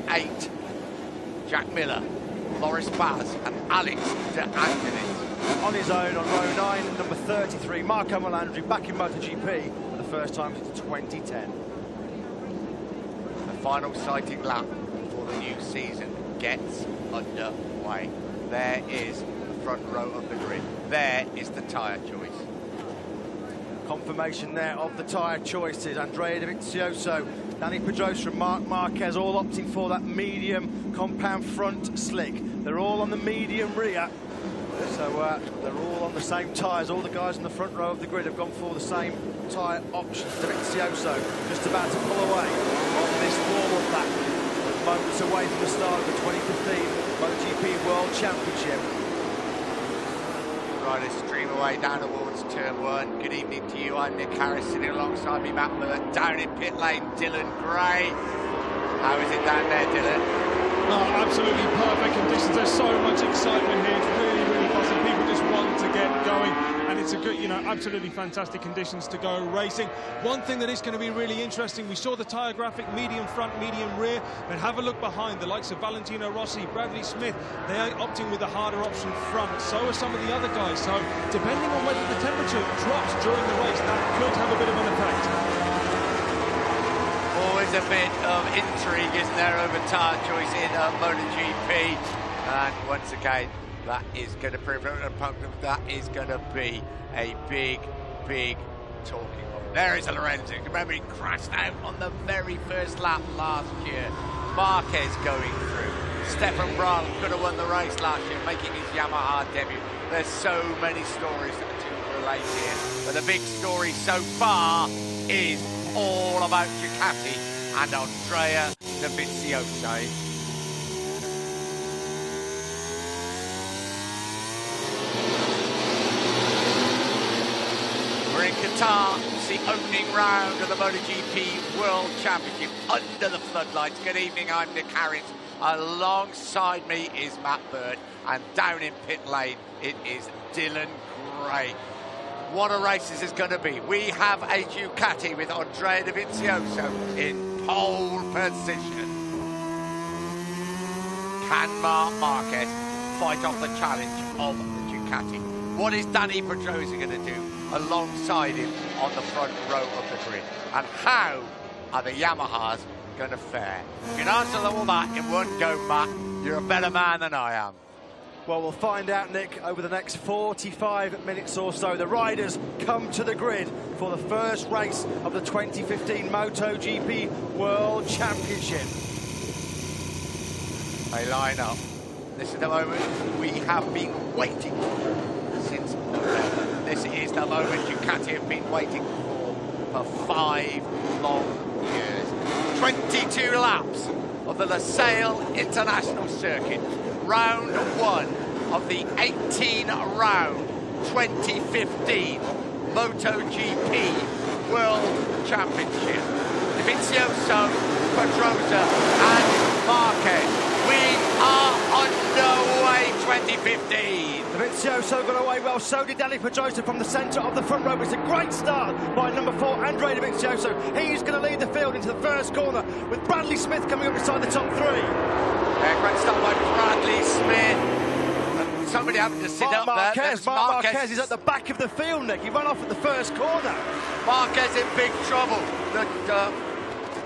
8, Jack Miller, Loris Baz and Alex De Angelis. On his own on row 9, number 33, Marco Melandri, back in MotoGP for the first time since 2010. The final sighting lap for the new season gets underway. There is the front row of the grid. There is the tyre choice. Confirmation there of the tyre choices. Andrea Dovizioso, Dani Pedrosa and Marc Marquez all opting for that medium compound front slick. They're all on the medium rear. So they're all on the same tyres. All the guys in the front row of the grid have gone for the same tyre options. Dovizioso just about to pull away on this warm-up lap. Moments away from the start of the 2015 MotoGP World Championship. Riders stream away down towards turn 1. Good evening to you. I'm Nick Harris, sitting alongside me, Matt Miller. Down in pit lane, Dylan Gray. How is it down there, Dylan? Oh, absolutely perfect conditions. There's so much excitement here. It's really, really buzzing. People just want to get going, and it's a good, absolutely fantastic conditions to go racing. One thing that is going to be really interesting, we saw the tyre graphic, medium front, medium rear, but have a look behind. The likes of Valentino Rossi, Bradley Smith, they are opting with the harder option front. So are some of the other guys. So depending on whether the temperature drops during the race, that could have a bit of an effect. Always a bit of intrigue, isn't there, over tyre choice in MotoGP. And once again, that is going to prove that is going to be a big, big talking point. There is a Lorenzo. Remember, he crashed out on the very first lap last year. Marquez going through. Stefan Bradl could have won the race last year, making his Yamaha debut. There's so many stories to relate here. But the big story so far is all about Ducati and Andrea Dovizioso. We're in Qatar. It's the opening round of the MotoGP World Championship under the floodlights. Good evening, I'm Nick Harris. Alongside me is Matt Bird, and down in pit lane it is Dylan Gray. What a race this is going to be. We have a Ducati with Andrea Dovizioso in pole position. Can Marc Marquez fight off the challenge of the Ducati? What is Dani Pedrosa going to do alongside him on the front row of the grid? And how are the Yamahas going to fare? You can answer all that in one go, Matt. You're a better man than I am. Well, we'll find out, Nick, over the next 45 minutes or so. The riders come to the grid for the first race of the 2015 MotoGP World Championship. They line up. This is the moment we have been waiting for since November. This is the moment Ducati have been waiting for 5 long years. 22 laps of the Losail International Circuit. Round 1 of the 18-round 2015 MotoGP World Championship. Dovizioso, Pedrosa and Marquez. We are underway 2015. Dovizioso got away well, so did Dani Pedrosa from the centre of the front row. It's a great start by number 4, Andrea Dovizioso. He's going to lead the field into the first corner with Bradley Smith coming up beside the top 3. Great start by Bradley Smith. And somebody having to sit up there. Marc Marquez is at the back of the field, Nick. He ran off at the first corner. Marquez in big trouble.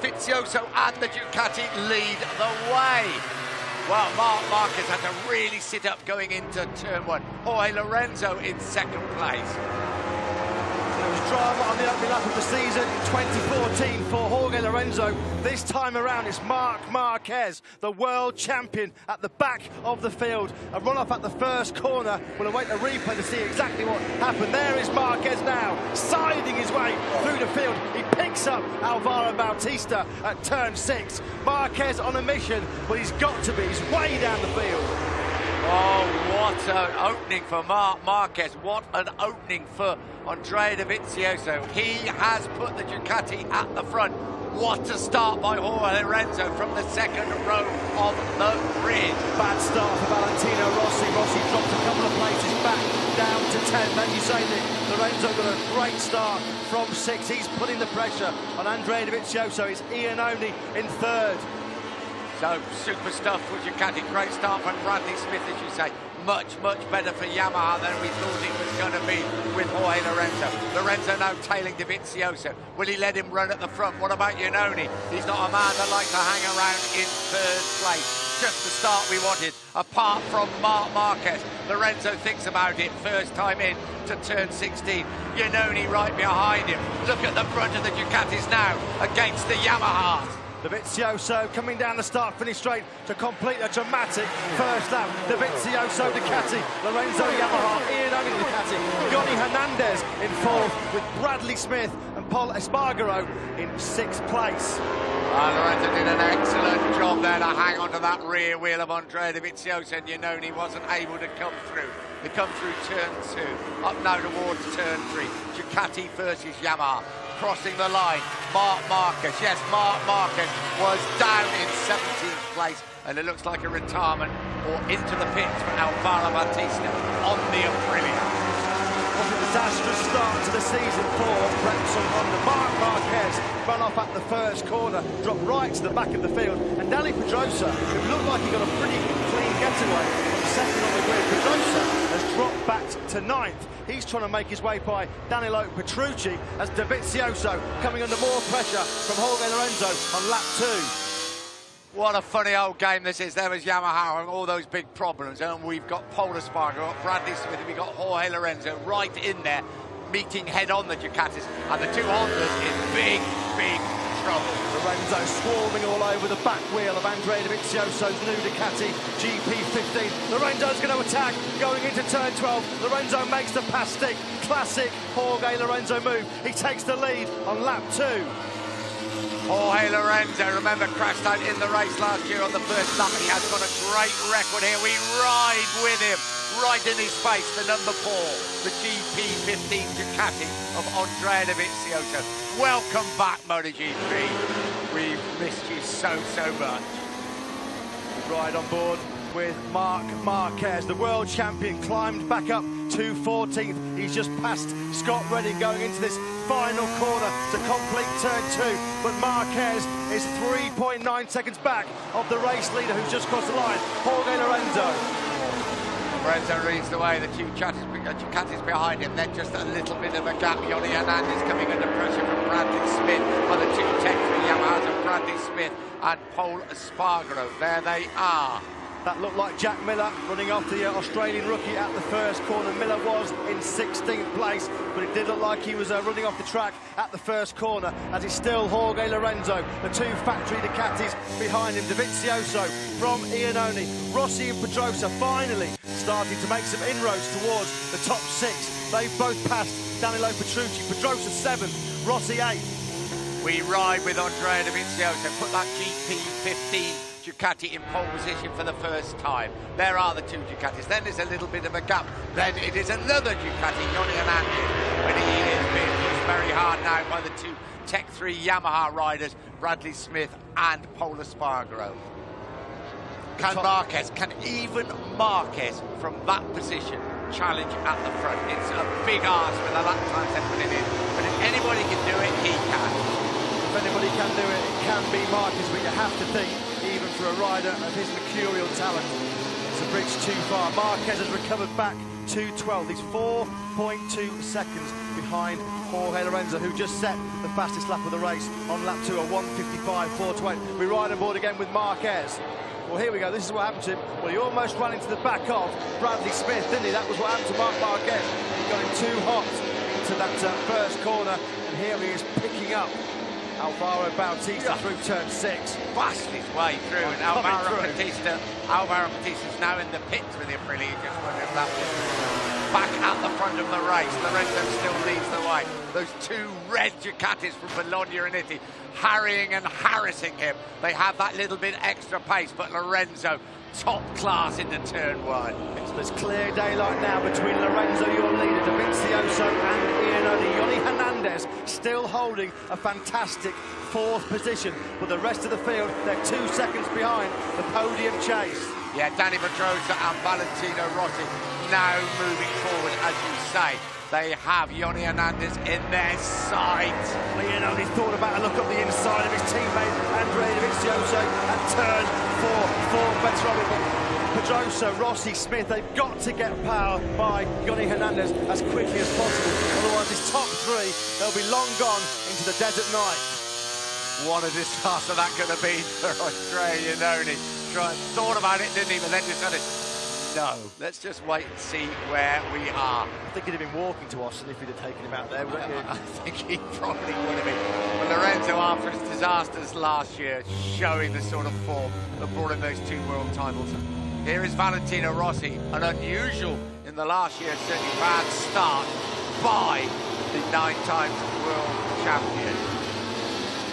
Dovizioso and the Ducati lead the way. Well, Marc Marquez had to really sit up going into turn 1. Jorge Lorenzo in second place. There was drama on the opening lap of the season in 2014 for Jorge Lorenzo. This time around, it's Marc Marquez, the world champion, at the back of the field. A run-off at the first corner. We'll await a replay to see exactly what happened. There is Marquez now, scything his way through the field. He picks up Alvaro Bautista at turn 6. Marquez on a mission, but he's got to be. He's way down the field. Oh, what an opening for Marc Marquez. What an opening for Andrea Dovizioso. He has put the Ducati at the front. What a start by Jorge Lorenzo from the second row of the grid. Bad start for Valentino Rossi. Rossi dropped a couple of places back down to 10. Then you say that Lorenzo got a great start from 6. He's putting the pressure on Andrea Dovizioso. It's Iannone in third. So, super stuff for Ducati. Great start from Bradley Smith, as you say. Much, much better for Yamaha than we thought it was going to be with Jorge Lorenzo. Lorenzo now tailing Dovizioso. Will he let him run at the front? What about Iannone? He's not a man that likes to hang around in third place. Just the start we wanted, apart from Marquez. Lorenzo thinks about it, first time in to turn 16. Iannone right behind him. Look at the front of the Ducatis now against the Yamahas. Dovizioso coming down the start-finish straight to complete a dramatic first lap. Dovizioso, Ducati, Lorenzo, Yamaha, Iannone, Ducati, Johnny Hernandez in fourth with Bradley Smith and Pol Espargaro in sixth place. Lorenzo did an excellent job there to hang on to that rear wheel of Andrea Dovizioso, and Iannone wasn't able to come through. They come through turn 2, up now towards turn 3. Ducati versus Yamaha. Crossing the line, Marc Marquez. Yes, Marc Marquez was down in 17th place, and it looks like a retirement or into the pits for Alvaro Bautista on the Aprilia. What a disastrous start to the season for Berlangsung Honda. Marc Marquez ran off at the first corner, dropped right to the back of the field, and Dani Pedrosa, who looked like he got a pretty clean getaway from second on the grid. Pedrosa has dropped back to 9th. He's trying to make his way by Danilo Petrucci as Dovizioso coming under more pressure from Jorge Lorenzo on lap 2. What a funny old game this is. There was Yamaha and all those big problems, and we've got Pol Espargaro, Bradley Smith, and we've got Jorge Lorenzo right in there, meeting head-on the Ducatis, and the two Hondas in big, big trouble. Lorenzo swarming all over the back wheel of Andrea Dovizioso's new Ducati GP15. Lorenzo's going to attack, going into turn 12. Lorenzo makes the pass stick. Classic Jorge Lorenzo move. He takes the lead on lap 2. Jorge Lorenzo, remember, crashed out in the race last year on the first lap. He has got a great record here. We ride with him, right in his face, the number 4, the GP15 Ducati of Andrea Dovizioso. Welcome back, MotoGP. We've missed you so much. We ride on board with Marc Marquez, the world champion, climbed back up to 14th. He's just passed Scott Redding going into this final corner to complete turn 2, but Marquez is 3.9 seconds back of the race leader who's just crossed the line, Jorge Lorenzo. Lorenzo reads the way, the two Ducatis behind him, then just a little bit of a gap. Johnny Hernandez coming under pressure from Bradley Smith for the two Tech3 Yamahas of Bradley Smith and Pol Espargaro. There they are. That looked like Jack Miller running off the Australian rookie at the first corner. Miller was in 16th place, but it did look like he was running off the track at the first corner, as it's still Jorge Lorenzo, the two factory Ducatis behind him. Dovizioso from Iannone, Rossi and Pedrosa finally starting to make some inroads towards the top 6. They've both passed Danilo Petrucci. Pedrosa 7th, Rossi 8th. We ride with Andrea Dovizioso, put that GP15 Ducati in pole position for the first time. There are the two Ducatis. Then there's a little bit of a gap. Then it is another Ducati, Johnny Hernandez, but he is being pushed very hard now by the two Tech3 Yamaha riders, Bradley Smith and Pol Espargaro. Can even Marquez from that position challenge at the front? It's a big ask with the lap times they're putting in, but if anybody can do it, he can. If anybody can do it, it can be Marquez, but you have to think, even for a rider of his mercurial talent, it's a bridge too far. Marquez has recovered back to 12th. He's 4.2 seconds behind Jorge Lorenzo, who just set the fastest lap of the race on lap 2, a 1:55.428. We ride on board again with Marquez. Well, here we go. This is what happened to him. Well, he almost ran into the back of Bradley Smith, didn't he? That was what happened to Marc Marquez. He got him too hot into that first corner, and here he is picking up Alvaro Bautista through turn 6. Fast his way through, and Alvaro Bautista's now in the pits with the Aprilia. Just wondering if that was back at the front of the race. Lorenzo still leads the way. Those two red Ducatis from Bologna and Italy harrying and harassing him. They have that little bit extra pace, but Lorenzo top class into turn 1. There's clear daylight now between Lorenzo, your leader, Dovizioso and Iannone. Johnny Hernandez still holding a fantastic 4th position, but the rest of the field, they're 2 seconds behind the podium chase. Yeah, Dani Pedrosa and Valentino Rossi now moving forward, as you say. They have Yoni Hernandez in their sights. Leononi thought about a look up the inside of his teammate Andrea Dovizioso and turned for Pedrosa, Rossi, Smith. They've got to get power by Yoni Hernandez as quickly as possible. Otherwise, his top three, they'll be long gone into the desert night. What a disaster that could have been for Australia, Yoni. Thought about it, didn't he? But then decided, no, let's just wait and see where we are. I think he'd have been walking to Austin if he'd have taken him out there, wouldn't you? I think he probably would have been. But Lorenzo, after his disasters last year, showing the sort of form that brought him those 2 world titles. Here is Valentino Rossi, an unusual in the last year, certainly bad start by the 9 times world champion.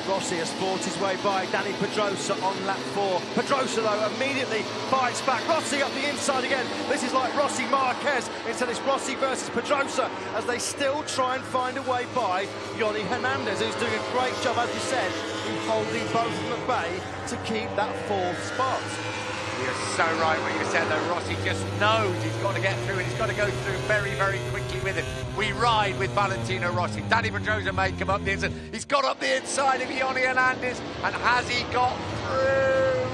Rossi has fought his way by Danny Pedrosa on lap 4. Pedrosa, though, immediately fights back. Rossi up the inside again. This is like Rossi Marquez. Instead, it's Rossi versus Pedrosa as they still try and find a way by Yoni Hernandez, who's doing a great job, as you said, in holding both of them at bay to keep that 4th spot. You're so right what you said, though. Rossi just knows he's got to get through, and he's got to go through very, very quickly with it. We ride with Valentino Rossi. Danny Pedrosa may come up the inside. He's got up the inside of Yoni Hernandez, and has he got through?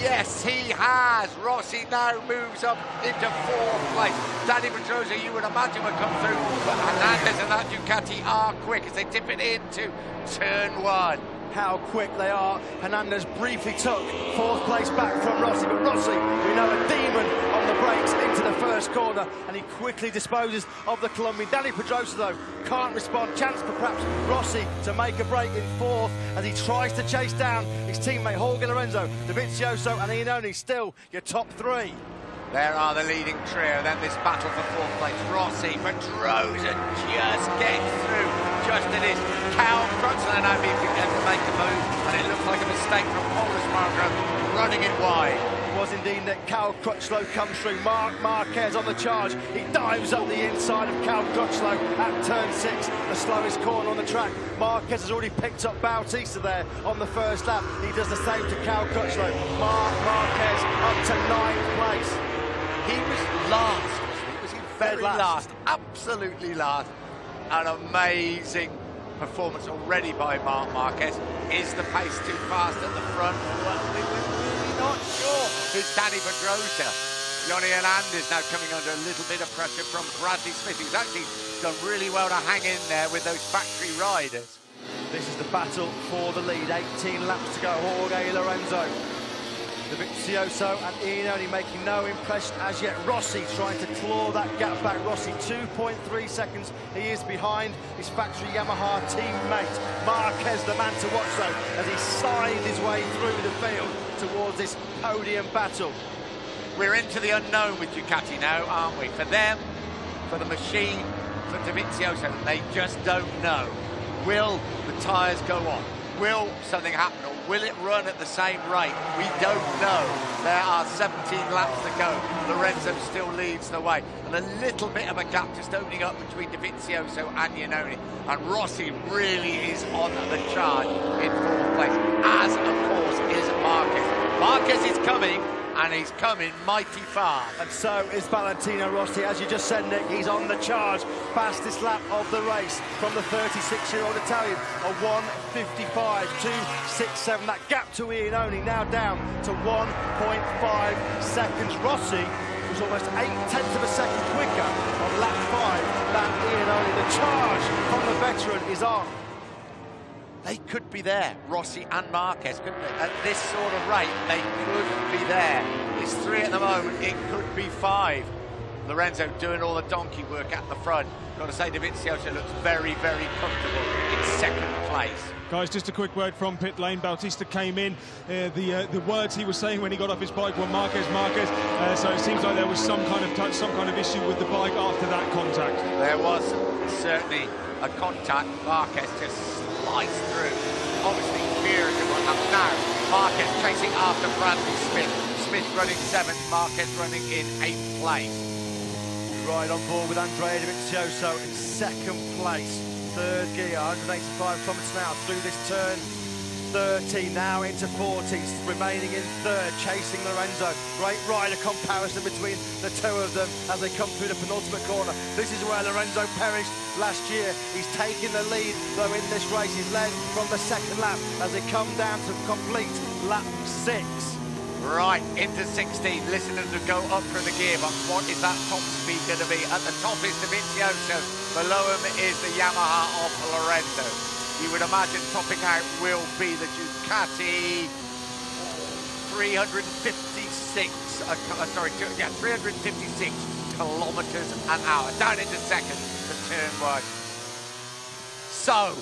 Yes, he has. Rossi now moves up into 4th place. Danny Pedrosa, you would imagine, would come through, but Hernandez and that Ducati are quick as they tip it into turn 1. How quick they are. Hernandez briefly took 4th place back from Rossi, but Rossi, we know, a demon on the brakes into the first corner, and he quickly disposes of the Colombian. Danny Pedrosa, though, can't respond. Chance for perhaps Rossi to make a break in 4th as he tries to chase down his teammate Jorge Lorenzo, Dovizioso and Iannone. Still your top 3. There are the leading trio, then this battle for 4th place. Rossi, Pedrosa just getting through, just it is. Cal Crutchlow now being able to make a move, and it looks like a mistake from Paulus Marco, running it wide. It was indeed that Cal Crutchlow comes through. Marquez on the charge. He dives up the inside of Cal Crutchlow at turn 6, the slowest corner on the track. Marquez has already picked up Bautista there on the first lap. He does the same to Cal Crutchlow. Marquez up to 9th place. He was last, he was very last, absolutely last. An amazing performance already by Marc Marquez. Is the pace too fast at the front? Well, we're really not sure. It's Danny Pedrosa. Yoni Hernandez now coming under a little bit of pressure from Bradley Smith, who's actually done really well to hang in there with those factory riders. This is the battle for the lead. 18 laps to go. Jorge Lorenzo, Dovizioso and Iannone making no impression as yet. Rossi trying to claw that gap back. Rossi 2.3 seconds. He is behind his factory Yamaha teammate. Marquez, the man to watch though, as he slides his way through the field towards this podium battle. We're into the unknown with Ducati now, aren't we? For them, for the machine, for Dovizioso, they just don't know. Will the tyres go on? Will something happen, or will it run at the same rate? We don't know. There are 17 laps to go. Lorenzo still leads the way, and a little bit of a gap just opening up between Dovizioso and Iannone. And Rossi really is on the charge in 4th place, as of course is Marquez. Marquez is coming, and he's coming mighty far. And so is Valentino Rossi. As you just said, Nick, he's on the charge. Fastest lap of the race from the 36-year-old Italian. A 1:55.267. That gap to Iannone now down to 1.5 seconds. Rossi was almost 0.8 of a second quicker on lap 5 than Iannone. The charge from the veteran is on. They could be there, Rossi and Marquez, couldn't they? At this sort of rate, they could be there. It's 3 at the moment, it could be 5. Lorenzo doing all the donkey work at the front. Got to say, Dovizioso looks very, very comfortable in 2nd place. Guys, just a quick word from pit lane. Bautista came in. The words he was saying when he got off his bike were Marquez, Marquez. So it seems like there was some kind of touch, some kind of issue with the bike after that contact. There was certainly a contact. Marquez just sliced through. Obviously furious at what happened now. Marquez chasing after Bradley Smith. Smith running 7th, Marquez running in 8th place. Right on board with Andrea Dovizioso in 2nd place. 3rd gear, 185 kilometres an hour through this turn 13, now into 14, remaining in third, chasing Lorenzo. Great rider comparison between the two of them as they come through the penultimate corner. This is where Lorenzo perished last year. He's taking the lead, though, in this race. He's led from the second lap as they come down to complete lap 6. Right, into 16, listen to them go up through the gearbox. What is that top speed going to be? At the top is Dovizioso, below him is the Yamaha of Lorenzo. You would imagine topping out will be the Ducati 356 kilometers an hour. Down into second for turn 1. So,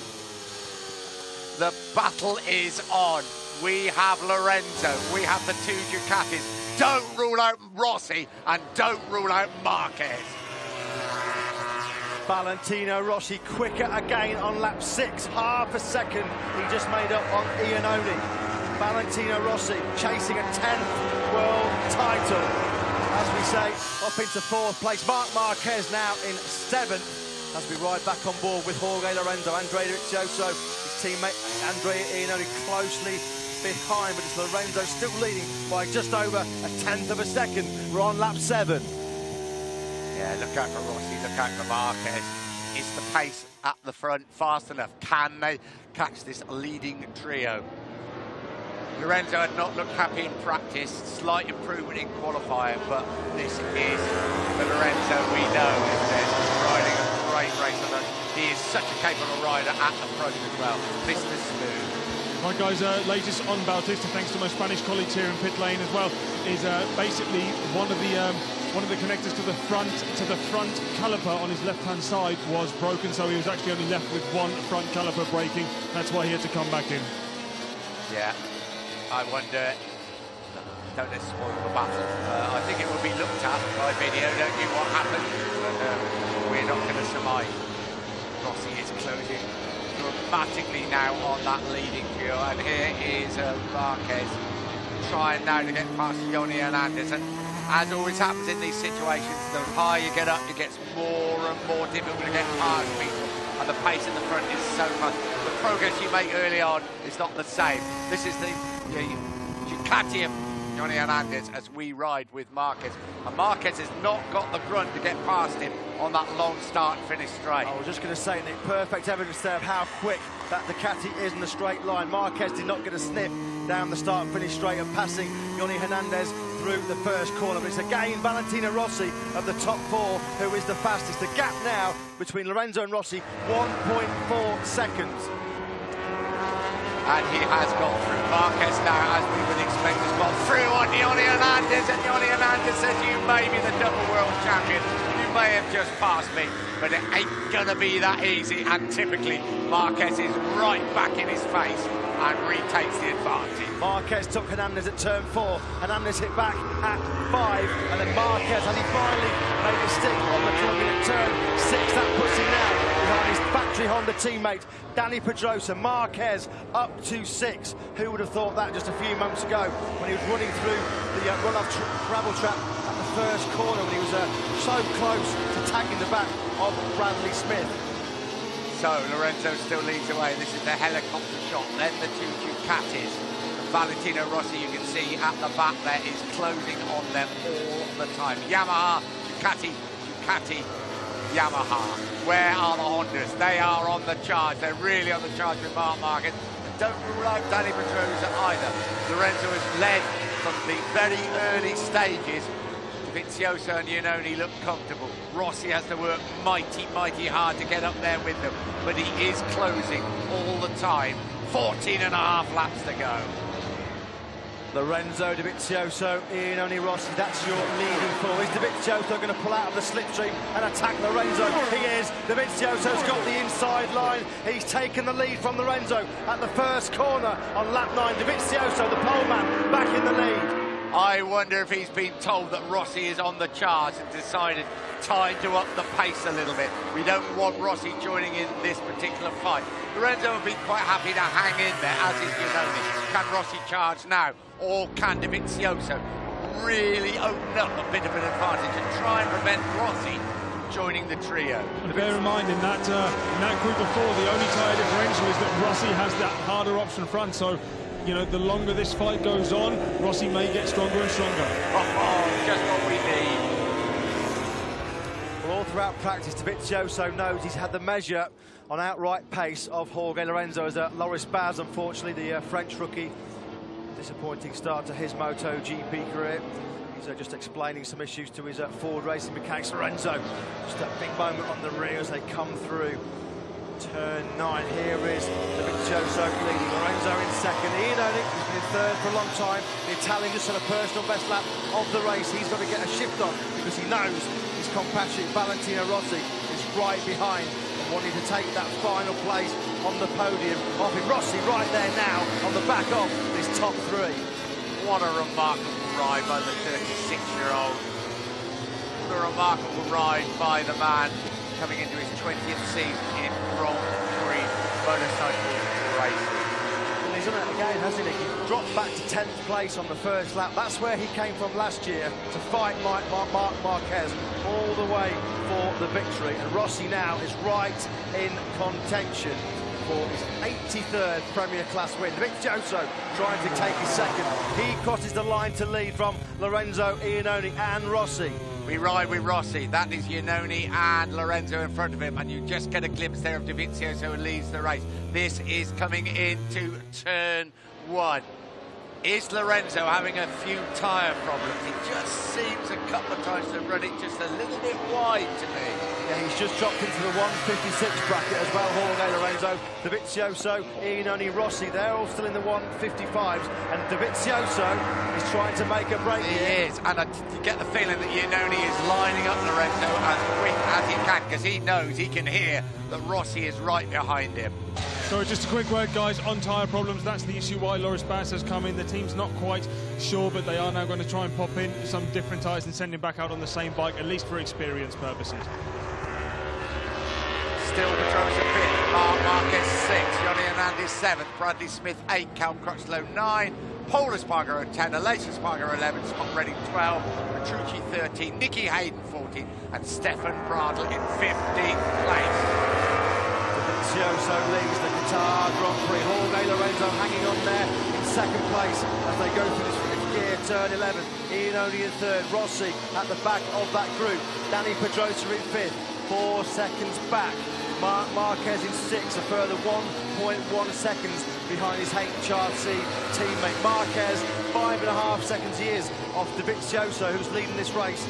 the battle is on. We have Lorenzo, we have the two Ducatis. Don't rule out Rossi and don't rule out Marquez. Valentino Rossi quicker again on lap 6, half a second he just made up on Iannone. Valentino Rossi chasing a 10th world title. As we say, up into 4th place. Marc Marquez now in 7th as we ride back on board with Jorge Lorenzo. Andrea Dovizioso, his teammate Andrea Iannone closely behind, but it's Lorenzo still leading by just over a 10th of a second. We're on lap 7. Yeah, look out for Rossi, look out for Marquez. Is the pace at the front fast enough? Can they catch this leading trio? Lorenzo had not looked happy in practice, slight improvement in qualifying, but this is the Lorenzo we know, isn't it? Riding a great race on us. He is such a capable rider at the front as well. Mr. Smooth. Right, guys, latest on Bautista, thanks to my Spanish colleagues here in pit lane as well, is basically one of the connectors to the front caliper on his left-hand side was broken, so he was actually only left with one front caliper breaking. That's why he had to come back in. Yeah, I wonder. Don't let's spoil the battle. I think it will be looked at by video, don't you? What happened? But we're not going to surmise. Rossi is closing dramatically now on that leading trio, and here is Marquez trying now to get past Joan Mir Berlangsung. As always happens in these situations, the higher you get up, it gets more and more difficult to get past people, and the pace in the front is so much. The progress you make early on is not the same. This is the Ducati of Joan Mir Berlangsung as we ride with Marquez, and Marquez has not got the grunt to get past him on that long start and finish straight. I was just going to say, Nick, perfect evidence there of how quick that Ducati is in the straight line. Marquez did not get a sniff down the start and finish straight and passing Johnny Hernandez through the first corner. But it's again Valentino Rossi of the top 4 who is the fastest. The gap now between Lorenzo and Rossi, 1.4 seconds. And he has got through. Marquez now, as we would expect, has got through on Johnny Hernandez, and Johnny Hernandez says, you may be the double world champion, you may have just passed me, but it ain't gonna be that easy. And typically Marquez is right back in his face and retakes the advantage. Marquez took Hernandez at turn 4. Hernandez hit back at 5, and then Marquez, and he finally made a stick on the plug at turn 6. That puts him now behind his factory Honda teammate Dani Pedrosa. Marquez up to 6. Who would have thought that just a few months ago when he was running through the run-off gravel trap at the first corner, when he was so close to tagging the back of Bradley Smith. So Lorenzo still leads away. This is the helicopter shot. Then the two Ducatis. Valentino Rossi, you can see at the back there, is closing on them all the time. Yamaha, Ducati, Yamaha. Where are the Hondas? They are on the charge. They're really on the charge with Marc Marquez. And don't rule out Dani Pedrosa either. Lorenzo has led from the very early stages. Dovizioso and Iannone look comfortable. Rossi has to work mighty hard to get up there with them, but he is closing all the time. 14.5 laps to go. Lorenzo, Dovizioso, Iannone, Rossi, that's your leading 4. Is Dovizioso going to pull out of the slipstream and attack Lorenzo? He is. Dovizioso's got the inside line. He's taken the lead from Lorenzo at the first corner on lap 9. Dovizioso, the pole man, back in the lead. I wonder if he's been told that Rossi is on the charge and decided time to up the pace a little bit. We don't want Rossi joining in this particular fight. Lorenzo will be quite happy to hang in there, as is Iannone. Can Rossi charge now, or can Dovizioso really open up a bit of an advantage and try and prevent Rossi joining the trio. And bear in mind, in that group of four, the only tyre differential is that Rossi has that harder option front. So, you know, the longer this fight goes on, Rossi may get stronger and stronger. Oh, just what we need. Well, all throughout practice, Dovizioso knows he's had the measure on outright pace of Jorge Lorenzo as Loris Baz, unfortunately, the French rookie. Disappointing start to his MotoGP career. He's just explaining some issues to his Ford Racing mechanics. Lorenzo, just a big moment on the rear as they come through turn 9. Here is Dovizioso leading, Lorenzo in second. Ian Onick, he's been in third for a long time. The Italian just had a personal best lap of the race. He's got to get a shift on because he knows his compatriot Valentino Rossi is right behind, wanting to take that final place on the podium. Off in Rossi right there now on the back of this top 3. What a remarkable ride by the 36-year-old. What a remarkable ride by the man coming into his 20th season in Grand Prix motorcycle racing. Well, he's done it again, hasn't he? He dropped back to 10th place on the first lap. That's where he came from last year to fight Marc Marquez all the way for the victory. And Rossi now is right in contention for his 83rd Premier Class win. Dovizioso trying to take his second. He crosses the line to lead from Lorenzo, Iannone and Rossi. We ride with Rossi. That is Iannone and Lorenzo in front of him, and you just get a glimpse there of Dovizioso who leads the race. This is coming into turn 1. Is Lorenzo having a few tyre problems? It just seems a couple of times to run it just a little bit wide to me. Yeah, he's just dropped into the 156 bracket as well, Jorge Lorenzo. Dovizioso, Iannone, Rossi, they're all still in the 155s, and Dovizioso is trying to make a break He here. is, and you get the feeling that Iannone is lining up Lorenzo as quick as he can, because he knows, he can hear that Rossi is right behind him. So just a quick word, guys, on tyre problems. That's the issue why Loris Baz has come in. The team's not quite sure, but they are now going to try and pop in some different tyres and send him back out on the same bike, at least for experience purposes. Still Petronas at 5th, Marc Marquez 6th, Johnny Hernandez 7th, Bradley Smith 8th, Cal Crutchlow 9th, Paul Espargaro 10th, Aleix Espargaro 11th, Scott Redding 12th, Petrucci 13th, Nicky Hayden 14th, and Stefan Bradl in 15th place. Dovizioso leads the Qatar Grand Prix. Jorge Lorenzo hanging on there in second place as they go through this 5th gear, turn 11. Iannone in third, Rossi at the back of that group. Dani Pedrosa in 5th, 4 seconds back. Marc Marquez in 6th, a further 1.1 seconds behind his HRC teammate. Marquez, 5.5 seconds he is off Dovizioso, who's leading this race.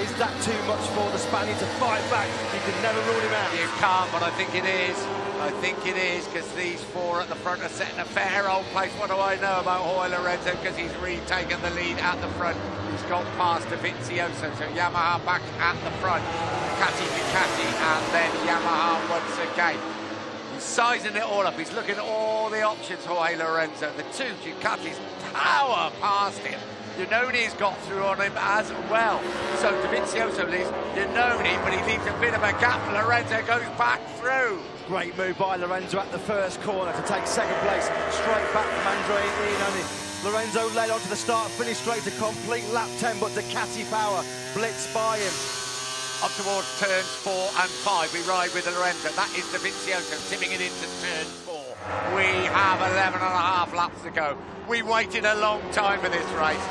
Is that too much for the Spaniard to fight back? You can never rule him out. You can't, but I think it is. I think it is, because these 4 at the front are setting a fair old pace. What do I know about Jorge Lorenzo? Because he's retaken the lead at the front. He's got past Dovizioso, so Yamaha back at the front. Ducati, and then Yamaha once again. He's sizing it all up. He's looking at all the options, Jorge Lorenzo. The 2 Ducatis power past him. Iannone's got through on him as well. So Dovizioso leads Iannone, but he leaves a bit of a gap. Lorenzo goes back through. Great move by Lorenzo at the first corner to take second place, straight back from Andrea Iannone. Lorenzo led on to the start, finished straight to complete lap 10, but Ducati power blitzed by him. Up towards turns 4 and 5, we ride with Lorenzo. That is Dovizioso tipping it into turn 4. We have 11.5 laps to go. We waited a long time for this race,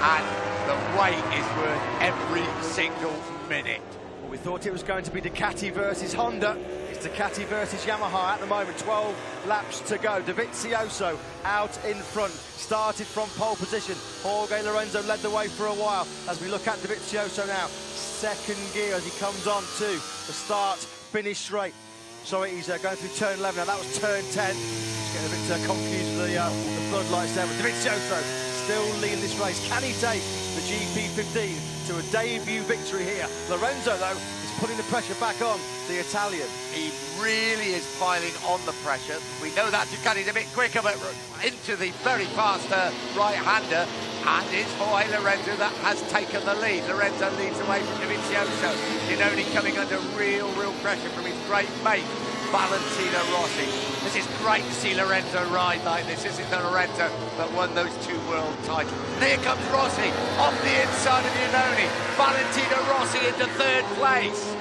and the wait is worth every single minute. Well, we thought it was going to be Ducati versus Honda. It's Ducati versus Yamaha at the moment. 12 laps to go. Dovizioso out in front, started from pole position. Jorge Lorenzo led the way for a while as we look at Dovizioso now. Second gear as he comes on to the start, finish straight. Sorry, he's going through turn 11 now. That was turn 10. Just getting a bit confused with the floodlights there. But Dovizioso still leading this race. Can he take the GP15 to a debut victory here? Lorenzo, though, is putting the pressure back on the Italian. He really is piling on the pressure. We know that Ducati's a bit quicker, but into the very fast right-hander, and it's Jorge Lorenzo that has taken the lead. Lorenzo leads away from Dovizioso. Iannone coming under real pressure from his great mate, Valentino Rossi. This is great to see Lorenzo ride like this. This is the Lorenzo that won those 2 world titles. And here comes Rossi off the inside of Iannone. Valentino Rossi into 3rd place.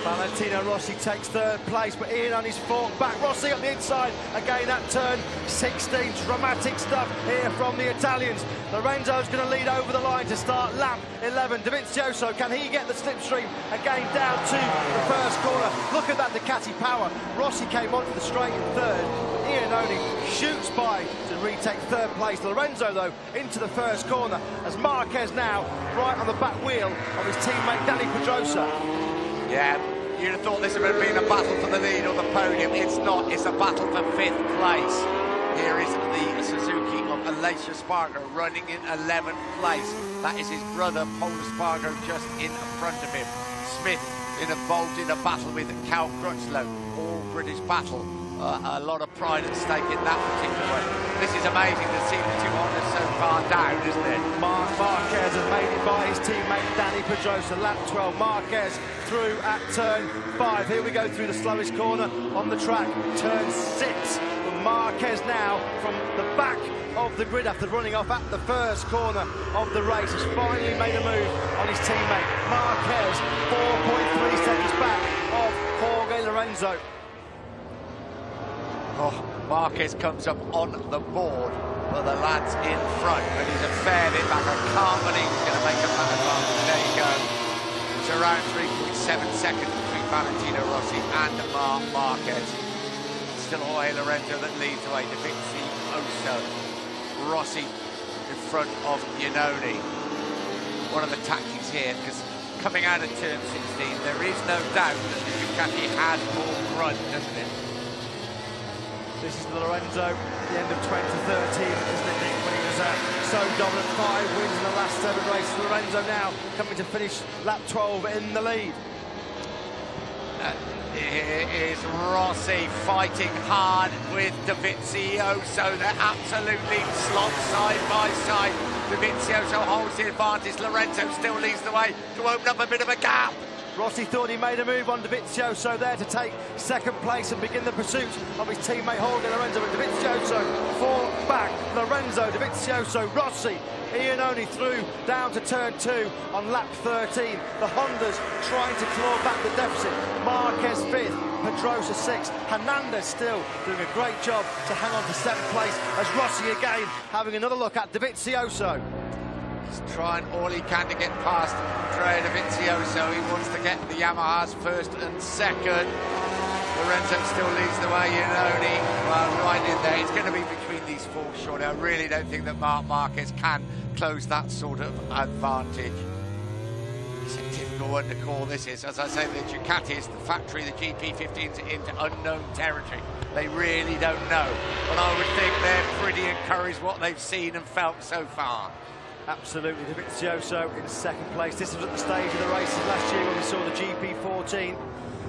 Valentino Rossi takes 3rd place, but Iannone's fought back. Rossi on the inside, again at turn 16. Dramatic stuff here from the Italians. Lorenzo's going to lead over the line to start lap 11. Dovizioso, can he get the slipstream? Again down to the 1st corner. Look at that Ducati power. Rossi came onto the straight in 3rd. Iannone shoots by to retake 3rd place. Lorenzo, though, into the 1st corner as Marquez now right on the back wheel of his teammate Dani Pedrosa. Yeah, you'd have thought this would have been a battle for the lead or the podium. It's not, it's a battle for 5th place. Here is the Suzuki of Aleix Espargaro running in 11th place. That is his brother, Paul Espargaro, just in front of him. Smith involved in a battle with Cal Crutchlow, all British battle. A lot of pride at stake in that particular one. This is amazing to see the 2 Hondas so far down, isn't it? Marquez has made it by his teammate Dani Pedrosa. Lap 12, Marquez through at turn 5. Here we go through the slowest corner on the track, turn 6. But Marquez now from the back of the grid after running off at the 1st corner of the race has finally made a move on his teammate. Marquez 4.3 seconds back of Jorge Lorenzo. Oh, Marquez comes up on the board, but the lad's in front, but he's a fair bit back. I can't believe he's going to make up that advantage. There you go. It's around 3.7 seconds between Valentino Rossi and Marquez. Still Jorge Lorenzo that leads the way. Dovizioso. Rossi in front of Iannone. One of the tactics here, because coming out of turn 16, there is no doubt that the Ducati has more grunt, doesn't it? This is Lorenzo at the end of 2013, isn't it, Nick, when he was so dominant, 5 wins in the last 7 races. Lorenzo now coming to finish lap 12 in the lead. Here is Rossi fighting hard with Dovizioso. They're absolutely slogged side by side. Dovizioso holds the advantage. Lorenzo still leads the way to open up a bit of a gap. Rossi thought he made a move on Dovizioso there to take 2nd place and begin the pursuit of his teammate Jorge Lorenzo, but Dovizioso fought back. Lorenzo, Dovizioso, Rossi, Iannone through down to turn 2 on lap 13. The Hondas trying to claw back the deficit. Marquez 5th, Pedrosa 6th. Hernandez still doing a great job to hang on to 7th place as Rossi again having another look at Dovizioso. He's trying all he can to get past Dovizioso. He wants to get the Yamahas 1st and 2nd. Lorenzo still leads the way, Iannone, right in there. It's going to be between these 4 shortly. I really don't think that Marquez can close that sort of advantage. It's a typical one to call this is. As I say, the Ducatis, the factory, the GP15s into unknown territory. They really don't know. But I would think they're pretty encouraged what they've seen and felt so far. Absolutely, Dovizioso in 2nd place. This was at the stage of the races last year when we saw the GP14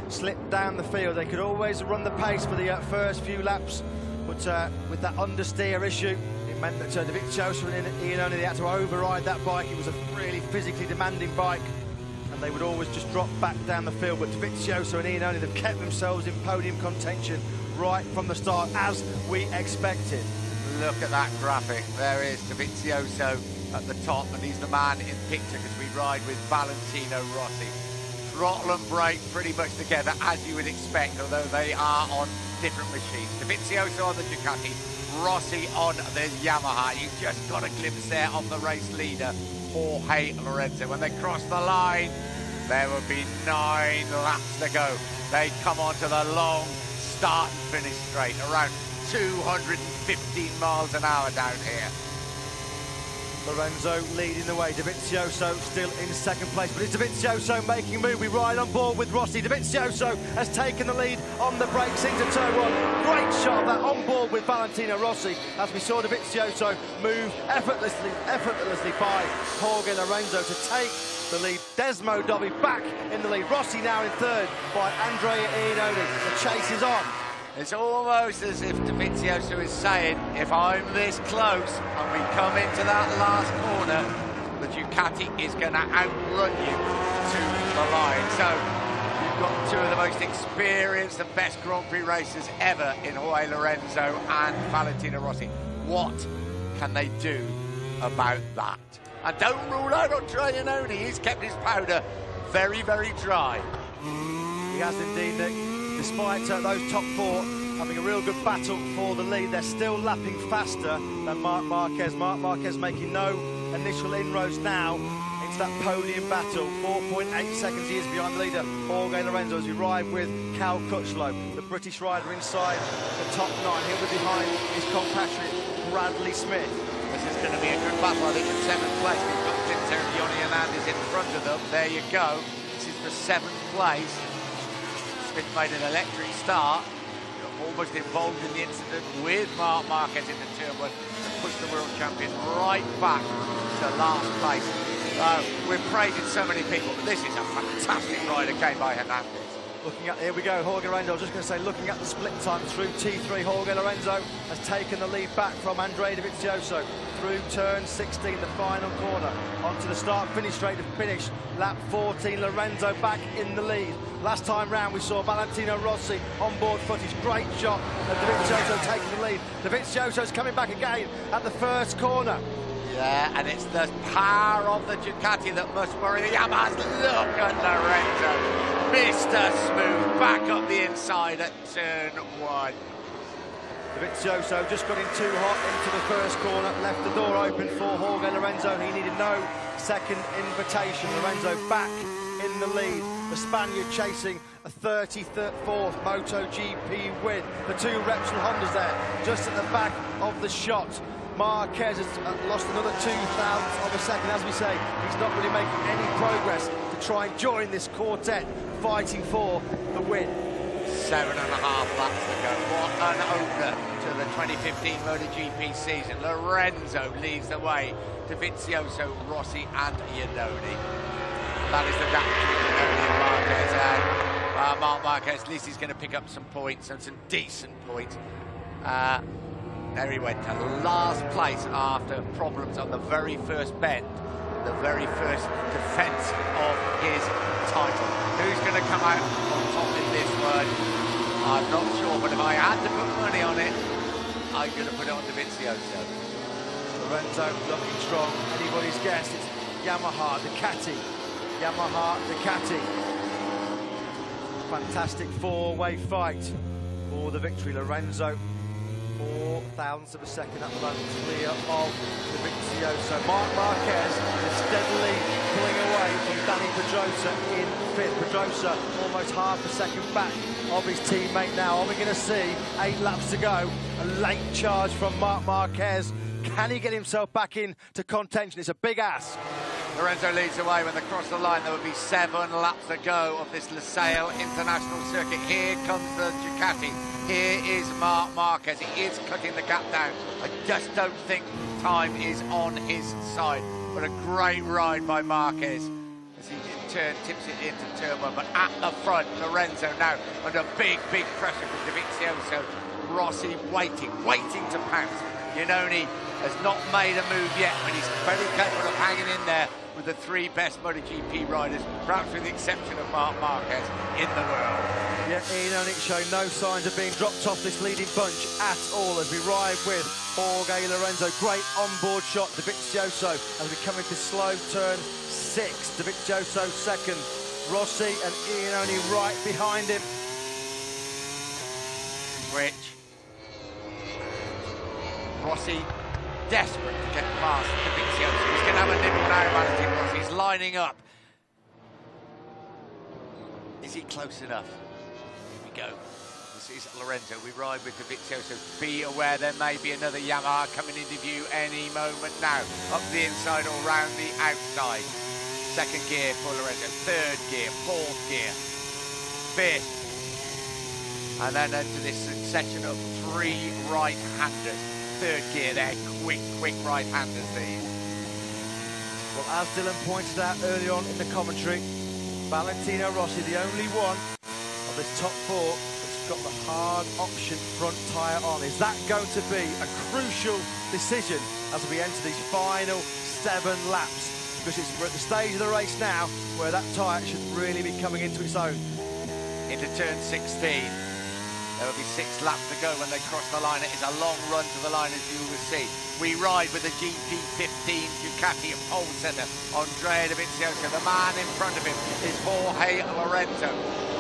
slip down the field. They could always run the pace for the first few laps, but with that understeer issue, it meant that Dovizioso and Iannone, they had to override that bike. It was a really physically demanding bike, and they would always just drop back down the field. But Dovizioso and Iannone, they've kept themselves in podium contention right from the start, as we expected. Look at that graphic. There is Dovizioso at the top, and he's the man in picture because we ride with Valentino Rossi. Throttle and brake pretty much together, as you would expect, although they are on different machines. Dovizioso on the Ducati, Rossi on the Yamaha. You've just got a glimpse there of the race leader, Jorge Lorenzo. When they cross the line, there will be 9 laps to go. They come onto the long start and finish straight, around 215 miles an hour down here. Lorenzo leading the way, Dovizioso still in 2nd place, but it's Dovizioso making a move. We ride on board with Rossi. Dovizioso has taken the lead on the brakes into turn 1. Great shot of that on board with Valentino Rossi as we saw Dovizioso move effortlessly by Jorge Lorenzo to take the lead. Desmo Dovi back in the lead. Rossi now in 3rd by Andrea Iannone. The chase is on. It's almost as if Dovizioso is saying, if I'm this close and we come into that last corner, the Ducati is going to outrun you to the line. So You've got two of the most experienced and best Grand Prix racers ever in Jorge Lorenzo and Valentino Rossi. What can they do about that? And don't rule out Andreanoni. He's kept his powder very, very dry. He has indeed, Nick. Despite those top four having a real good battle for the lead, they're still lapping faster than Marc Marquez. Marc Marquez making no initial inroads now into that podium battle. 4.8 seconds he is behind the leader, Jorge Lorenzo, as we ride with Cal Crutchlow, the British rider inside the top 9. He'll be behind his compatriot, Bradley Smith. This is going to be a good battle, I think, in 7th place. We've got Johnny Hernandez in front of them. There you go. This is for 7th place. Smith made an electric start. Almost involved in the incident with Marc Marquez in the turn one and pushed the world champion right back to last place. We're praising so many people. This is a fantastic ride again by Hernandez. Looking at, here we go, Jorge Lorenzo, I was just going to say, looking at the split time through T3, Jorge Lorenzo has taken the lead back from Andrea Dovizioso through turn 16, the final corner, onto the start-finish straight to finish. Lap 14, Lorenzo back in the lead. Last time round we saw Valentino Rossi on board footage, great shot of Dovizioso taking the lead. Dovizioso's coming back again at the first corner. Yeah, and it's the power of the Ducati that must worry the Yamahas. Look at Lorenzo. Mr. Smooth, back up the inside at turn 1. Dovizioso just got in too hot into the first corner, left the door open for Jorge Lorenzo. He needed no second invitation. Lorenzo back in the lead. The Spaniard chasing a 34th MotoGP win. The two Repsol Hondas there, just at the back of the shot. Marquez has lost another 2,000ths of a second. As we say, he's not really making any progress to try and join this quartet fighting for the win. 7.5 laps to go. What an opener to the 2015 MotoGP season. Lorenzo leads the way. Dovizioso, Rossi and Iannone. That is the gap between Iannone and Marquez. Marc Marquez, at least he's going to pick up some points and some decent points. There he went to last place after problems on the very first bend, the very first defence of his title. Who's going to come out on top in this one? I'm not sure, but if I had to put money on it, I'm going to put it on Dovizioso. Lorenzo looking strong. Anybody's guess? It's Yamaha, Ducati. Yamaha, Ducati. Fantastic four-way fight for the victory. Lorenzo 4,000ths of a second at the moment, clear of Dovizioso. Marc Marquez is steadily pulling away from Danny Pedrosa in 5th. Pedrosa almost half a second back of his teammate now. Are we going to see 8 laps to go? A late charge from Marc Marquez. Can he get himself back into contention? It's a big ask. Lorenzo leads away. When they cross the line, there will be 7 laps to go of this Losail International Circuit. Here comes the Ducati. Here is Marc Marquez. He is cutting the gap down. I just don't think time is on his side. But a great ride by Marquez as he tips it into turn 1. But at the front, Lorenzo now under big, big pressure from Dovizioso. Rossi waiting to pounce. Iannone has not made a move yet, but he's very capable of hanging in there with the 3 best MotoGP riders, perhaps with the exception of Marc Marquez, in the world. Yeah, Iannone showing no signs of being dropped off this leading bunch at all as we ride with Jorge Lorenzo. Great onboard shot, Dovizioso, as we come into slow turn 6. Dovizioso second, Rossi and Iannone right behind him. Rich. Rossi desperate to get past Dovizioso. He's going to have a nibble now, Valentino Rossi. He's lining up. Is he close enough? Here we go. This is Lorenzo. We ride with Dovizioso. Be aware there may be another Yamaha coming into view any moment now. Up the inside or round the outside. 2nd gear for Lorenzo. 3rd gear. 4th gear. 5th. And then into this succession of 3 right-handers. 3rd gear there, quick right-handers these. Well, as Dylan pointed out earlier on in the commentary, Valentino Rossi, the only one of this top 4 that's got the hard option front tyre on. Is that going to be a crucial decision as we enter these final 7 laps? Because we're at the stage of the race now where that tyre should really be coming into its own. into turn 16. There will be 6 laps to go when they cross the line. It is a long run to the line, as you will see. We ride with the GP15 Ducati pole setter, Andrea Dovizioso. The man in front of him is Jorge Lorenzo.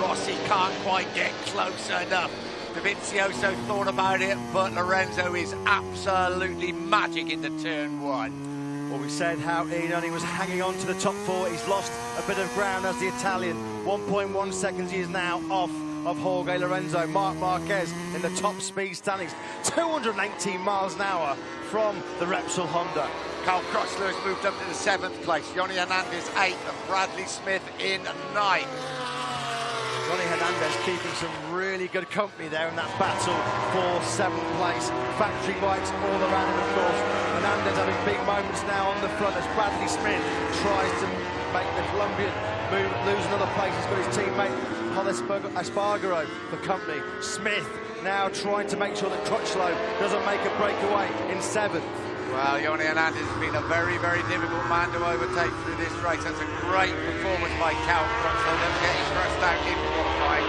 Rossi can't quite get close enough. Dovizioso thought about it, but Lorenzo is absolutely magic into turn 1. Well, we said how Iannone was hanging on to the top 4. He's lost a bit of ground as the Italian. 1.1 seconds he is now off of Jorge Lorenzo. Marc Marquez in the top speed standings, 218 miles an hour from the Repsol Honda. Carl Crutchlow has moved up to the 7th place. Johnny Hernandez 8th and Bradley Smith in 9th. Johnny Hernandez keeping some really good company there in that battle for 7th place. Factory whites all around him, of course. Hernandez having big moments now on the front as Bradley Smith tries to make the Colombian move, lose another place. He's got his teammate Paul Espargaro for company. Smith now trying to make sure that Crutchlow doesn't make a breakaway in 7th. Well, Johnny Hernandez has been a very, very difficult man to overtake through this race. That's a great performance by Cal Crutchlow. Never getting crashed out in qualifying.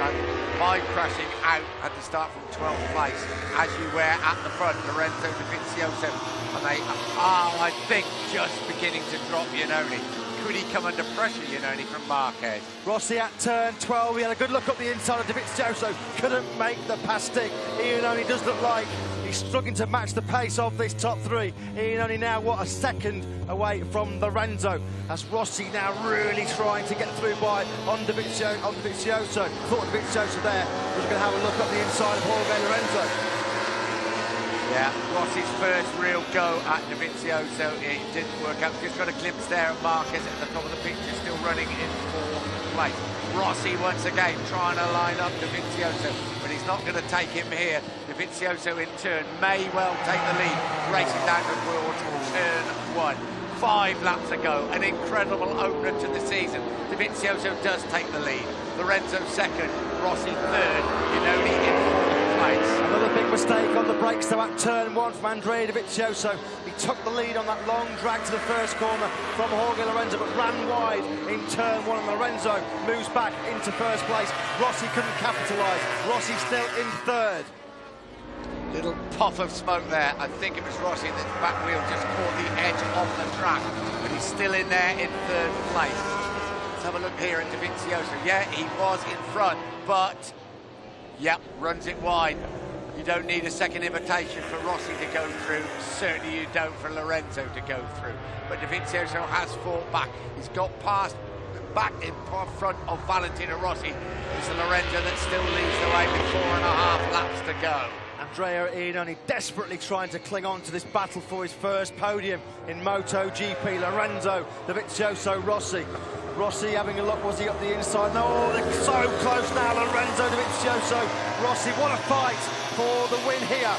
And by crashing out had to start from 12th place. As you were at the front, Lorenzo Dovizioso. And they are, I think, just beginning to drop Iannone. Could he come under pressure, Iannone, from Marquez? Rossi at turn 12. He had a good look up the inside of Dovizioso. Couldn't make the pass stick. Iannone does look like he's struggling to match the pace of this top 3. Iannone now, what, a second away from Lorenzo. As Rossi now really trying to get through on Dovizioso. Thought Dovizioso there was going to have a look up the inside of Jorge Lorenzo. Yeah, Rossi's first real go at Dovizioso, it didn't work out. Just got a glimpse there of Marquez at the top of the picture, still running in 4th place. Rossi once again trying to line up Dovizioso, but he's not going to take him here. Dovizioso in turn may well take the lead, racing down towards turn 1. 5 laps ago, an incredible opener to the season. Dovizioso does take the lead. Lorenzo 2nd, Rossi 3rd, Iannone in 4th place. Another big mistake on the brakes though at turn 1 from Andrea Dovizioso. He took the lead on that long drag to the first corner from Jorge Lorenzo, but ran wide in turn 1, and Lorenzo moves back into 1st place. Rossi couldn't capitalise. Rossi still in 3rd. Little puff of smoke there. I think it was Rossi that the back wheel just caught the edge of the track, but he's still in there in 3rd place. Let's have a look here at Dovizioso. Yeah, he was in front, but yep, runs it wide. You don't need a second invitation for Rossi to go through. Certainly you don't for Lorenzo to go through. But Dovizioso has fought back. He's got past, back in front of Valentino Rossi. It's Lorenzo that still leads the way with 4.5 laps to go. Andrea Iannone desperately trying to cling on to this battle for his first podium in MotoGP. Lorenzo, Dovizioso, Rossi. Rossi having a look, was he up the inside? No, they're so close now, Lorenzo, Dovizioso, Rossi. What a fight for the win here.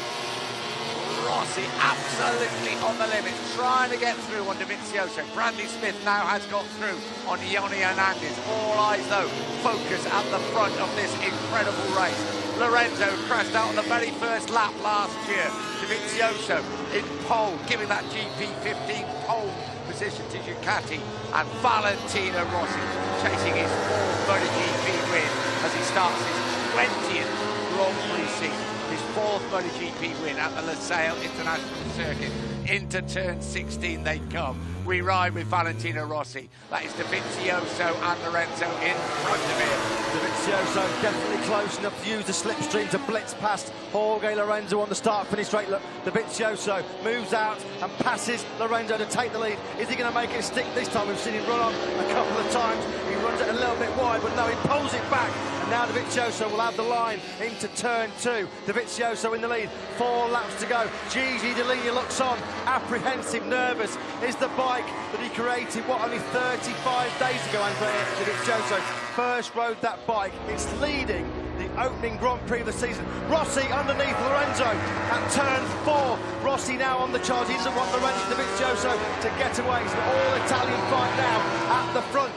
Rossi absolutely on the limit, trying to get through on Dovizioso. Bradley Smith now has got through on Johnny Hernandez. All eyes, though, focus at the front of this incredible race. Lorenzo crashed out on the very first lap last year. Dovizioso in pole, giving that GP15 pole position to Ducati, and Valentino Rossi chasing his 4th MotoGP win as he starts his 20th Grand Prix season. His 4th MotoGP win at the Losail International Circuit. Into turn 16 they come. We ride with Valentino Rossi. That is Dovizioso and Lorenzo in front of him. Dovizioso definitely close enough to use the slipstream to blitz past Jorge Lorenzo on the start-finish straight. Look, Dovizioso moves out and passes Lorenzo to take the lead. Is he going to make it stick this time? We've seen him run on a couple of times. He runs it a little bit wide, but no, he pulls it back. And now Dovizioso will have the line into turn 2. Dovizioso in the lead, 4 laps to go. Gigi Dall'Igna looks on, apprehensive, nervous. Is the bike that he created, what, only 35 days ago, Andrea Dovizioso first rode that bike. It's leading the opening Grand Prix of the season. Rossi underneath Lorenzo at turn 4. Rossi now on the charge. He doesn't want Lorenzo Dovizioso to get away. It's an all-Italian fight now at the front.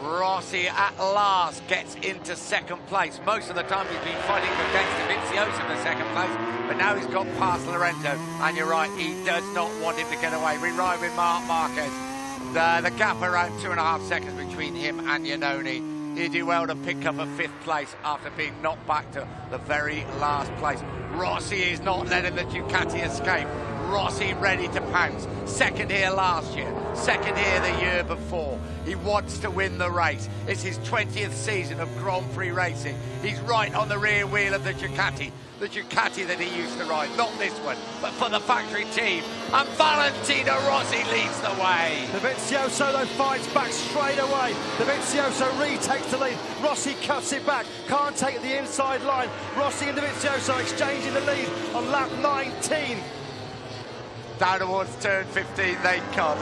Rossi at last gets into 2nd place. Most of the time he's been fighting against Dovizioso for 2nd place, but now he's got past Lorenzo, and you're right, he does not want him to get away. We ride with Marc Marquez. The gap around 2.5 seconds between him and Iannone. you do well to pick up a 5th place after being knocked back to the very last place. Rossi is not letting the Ducati escape. Rossi ready to pounce. 2nd here last year, 2nd here the year before. He wants to win the race. It's his 20th season of Grand Prix racing. He's right on the rear wheel of the Ducati that he used to ride, not this one, but for the factory team. And Valentino Rossi leads the way. Dovizioso though fights back straight away. Dovizioso retakes the lead. Rossi cuts it back, can't take the inside line. Rossi and Dovizioso exchanging the lead on lap 19. Down towards turn 15 they come.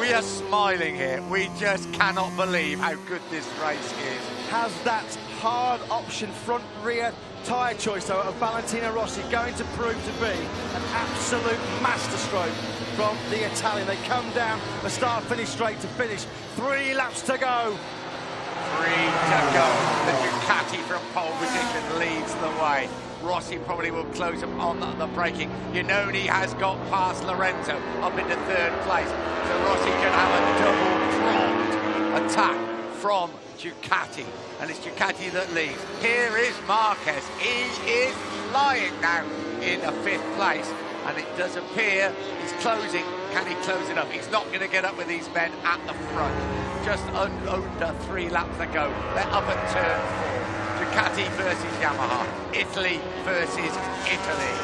We are smiling here. We just cannot believe how good this race is. Has that hard option front rear tyre choice though of Valentino Rossi going to prove to be an absolute masterstroke from the Italian. They come down the start-finish straight to finish. 3 laps to go. 3 to go. The Ducati from pole position leads the way. Rossi probably will close up on the braking. Iannone has got past Lorenzo up into 3rd place. So Rossi can have a double-pronged attack from Ducati. And it's Ducati that leads. Here is Marquez. He is flying now in a 5th place. And it does appear he's closing. Can he close it up? He's not going to get up with these men at the front. Just under 3 laps to go. They're up at turn 4. Ducati versus Yamaha. Italy versus Italy.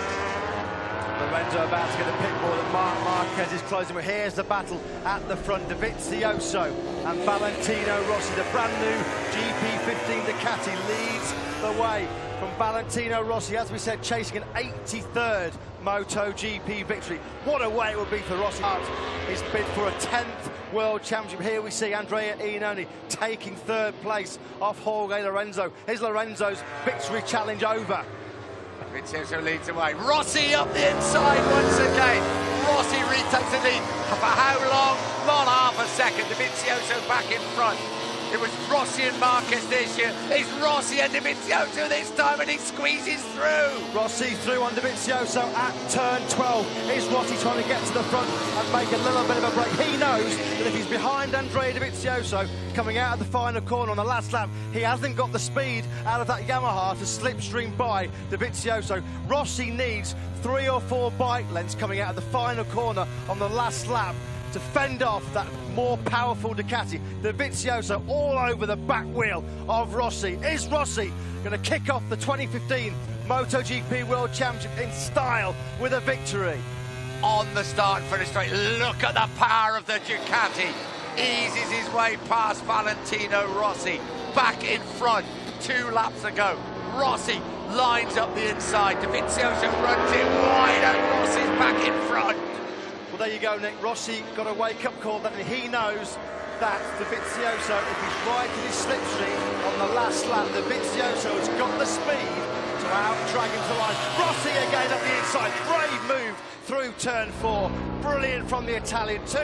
Lorenzo about to get a pit ball and Marquez is closing, but here's the battle at the front. Dovizioso and Valentino Rossi. The brand new GP15 Ducati leads the way from Valentino Rossi, as we said, chasing an 83rd MotoGP victory. What a way it would be for Rossi. His bid for a 10th World Championship. Here we see Andrea Iannone taking 3rd place off Jorge Lorenzo. Is Lorenzo's victory challenge over? Dovizioso leads the way. Rossi up the inside once again. Rossi retakes the lead. For how long? Not half a second. Dovizioso back in front. It was Rossi and Marquez this year. It's Rossi and Dovizioso this time, and he squeezes through. Rossi through on Dovizioso at turn 12. Is Rossi trying to get to the front and make a little bit of a break? He knows that if he's behind Andrea Dovizioso coming out of the final corner on the last lap, he hasn't got the speed out of that Yamaha to slipstream by Dovizioso. Rossi needs 3 or 4 bike lengths coming out of the final corner on the last lap to fend off that more powerful Ducati. Dovizioso all over the back wheel of Rossi. Is Rossi going to kick off the 2015 MotoGP World Championship in style with a victory? On the start finish straight, look at the power of the Ducati. Eases his way past Valentino Rossi. Back in front, 2 laps ago. Rossi lines up the inside. Dovizioso runs it wide and Rossi's back in front. Well, there you go, Nick. Rossi got a wake-up call that he knows that Dovizioso, if he's riding his slipstream on the last lap, Dovizioso has got the speed to out-drag him to line. Rossi again up the inside. Brave move through turn 4. Brilliant from the Italian. 2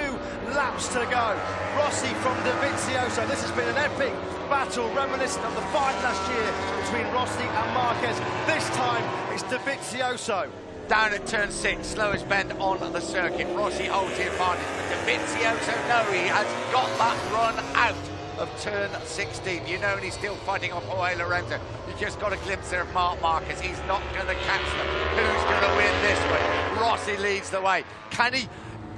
laps to go. Rossi from Dovizioso. This has been an epic battle reminiscent of the fight last year between Rossi and Marquez. This time it's Dovizioso. Down at turn 6, slowest bend on the circuit. Rossi holds the advantage, but Dovizioso, no, he has got that run out of turn 16. You know, and he's still fighting off Jorge Lorenzo. You just got a glimpse there of Marc Marquez. He's not going to catch them. Who's going to win this one? Rossi leads the way. Can he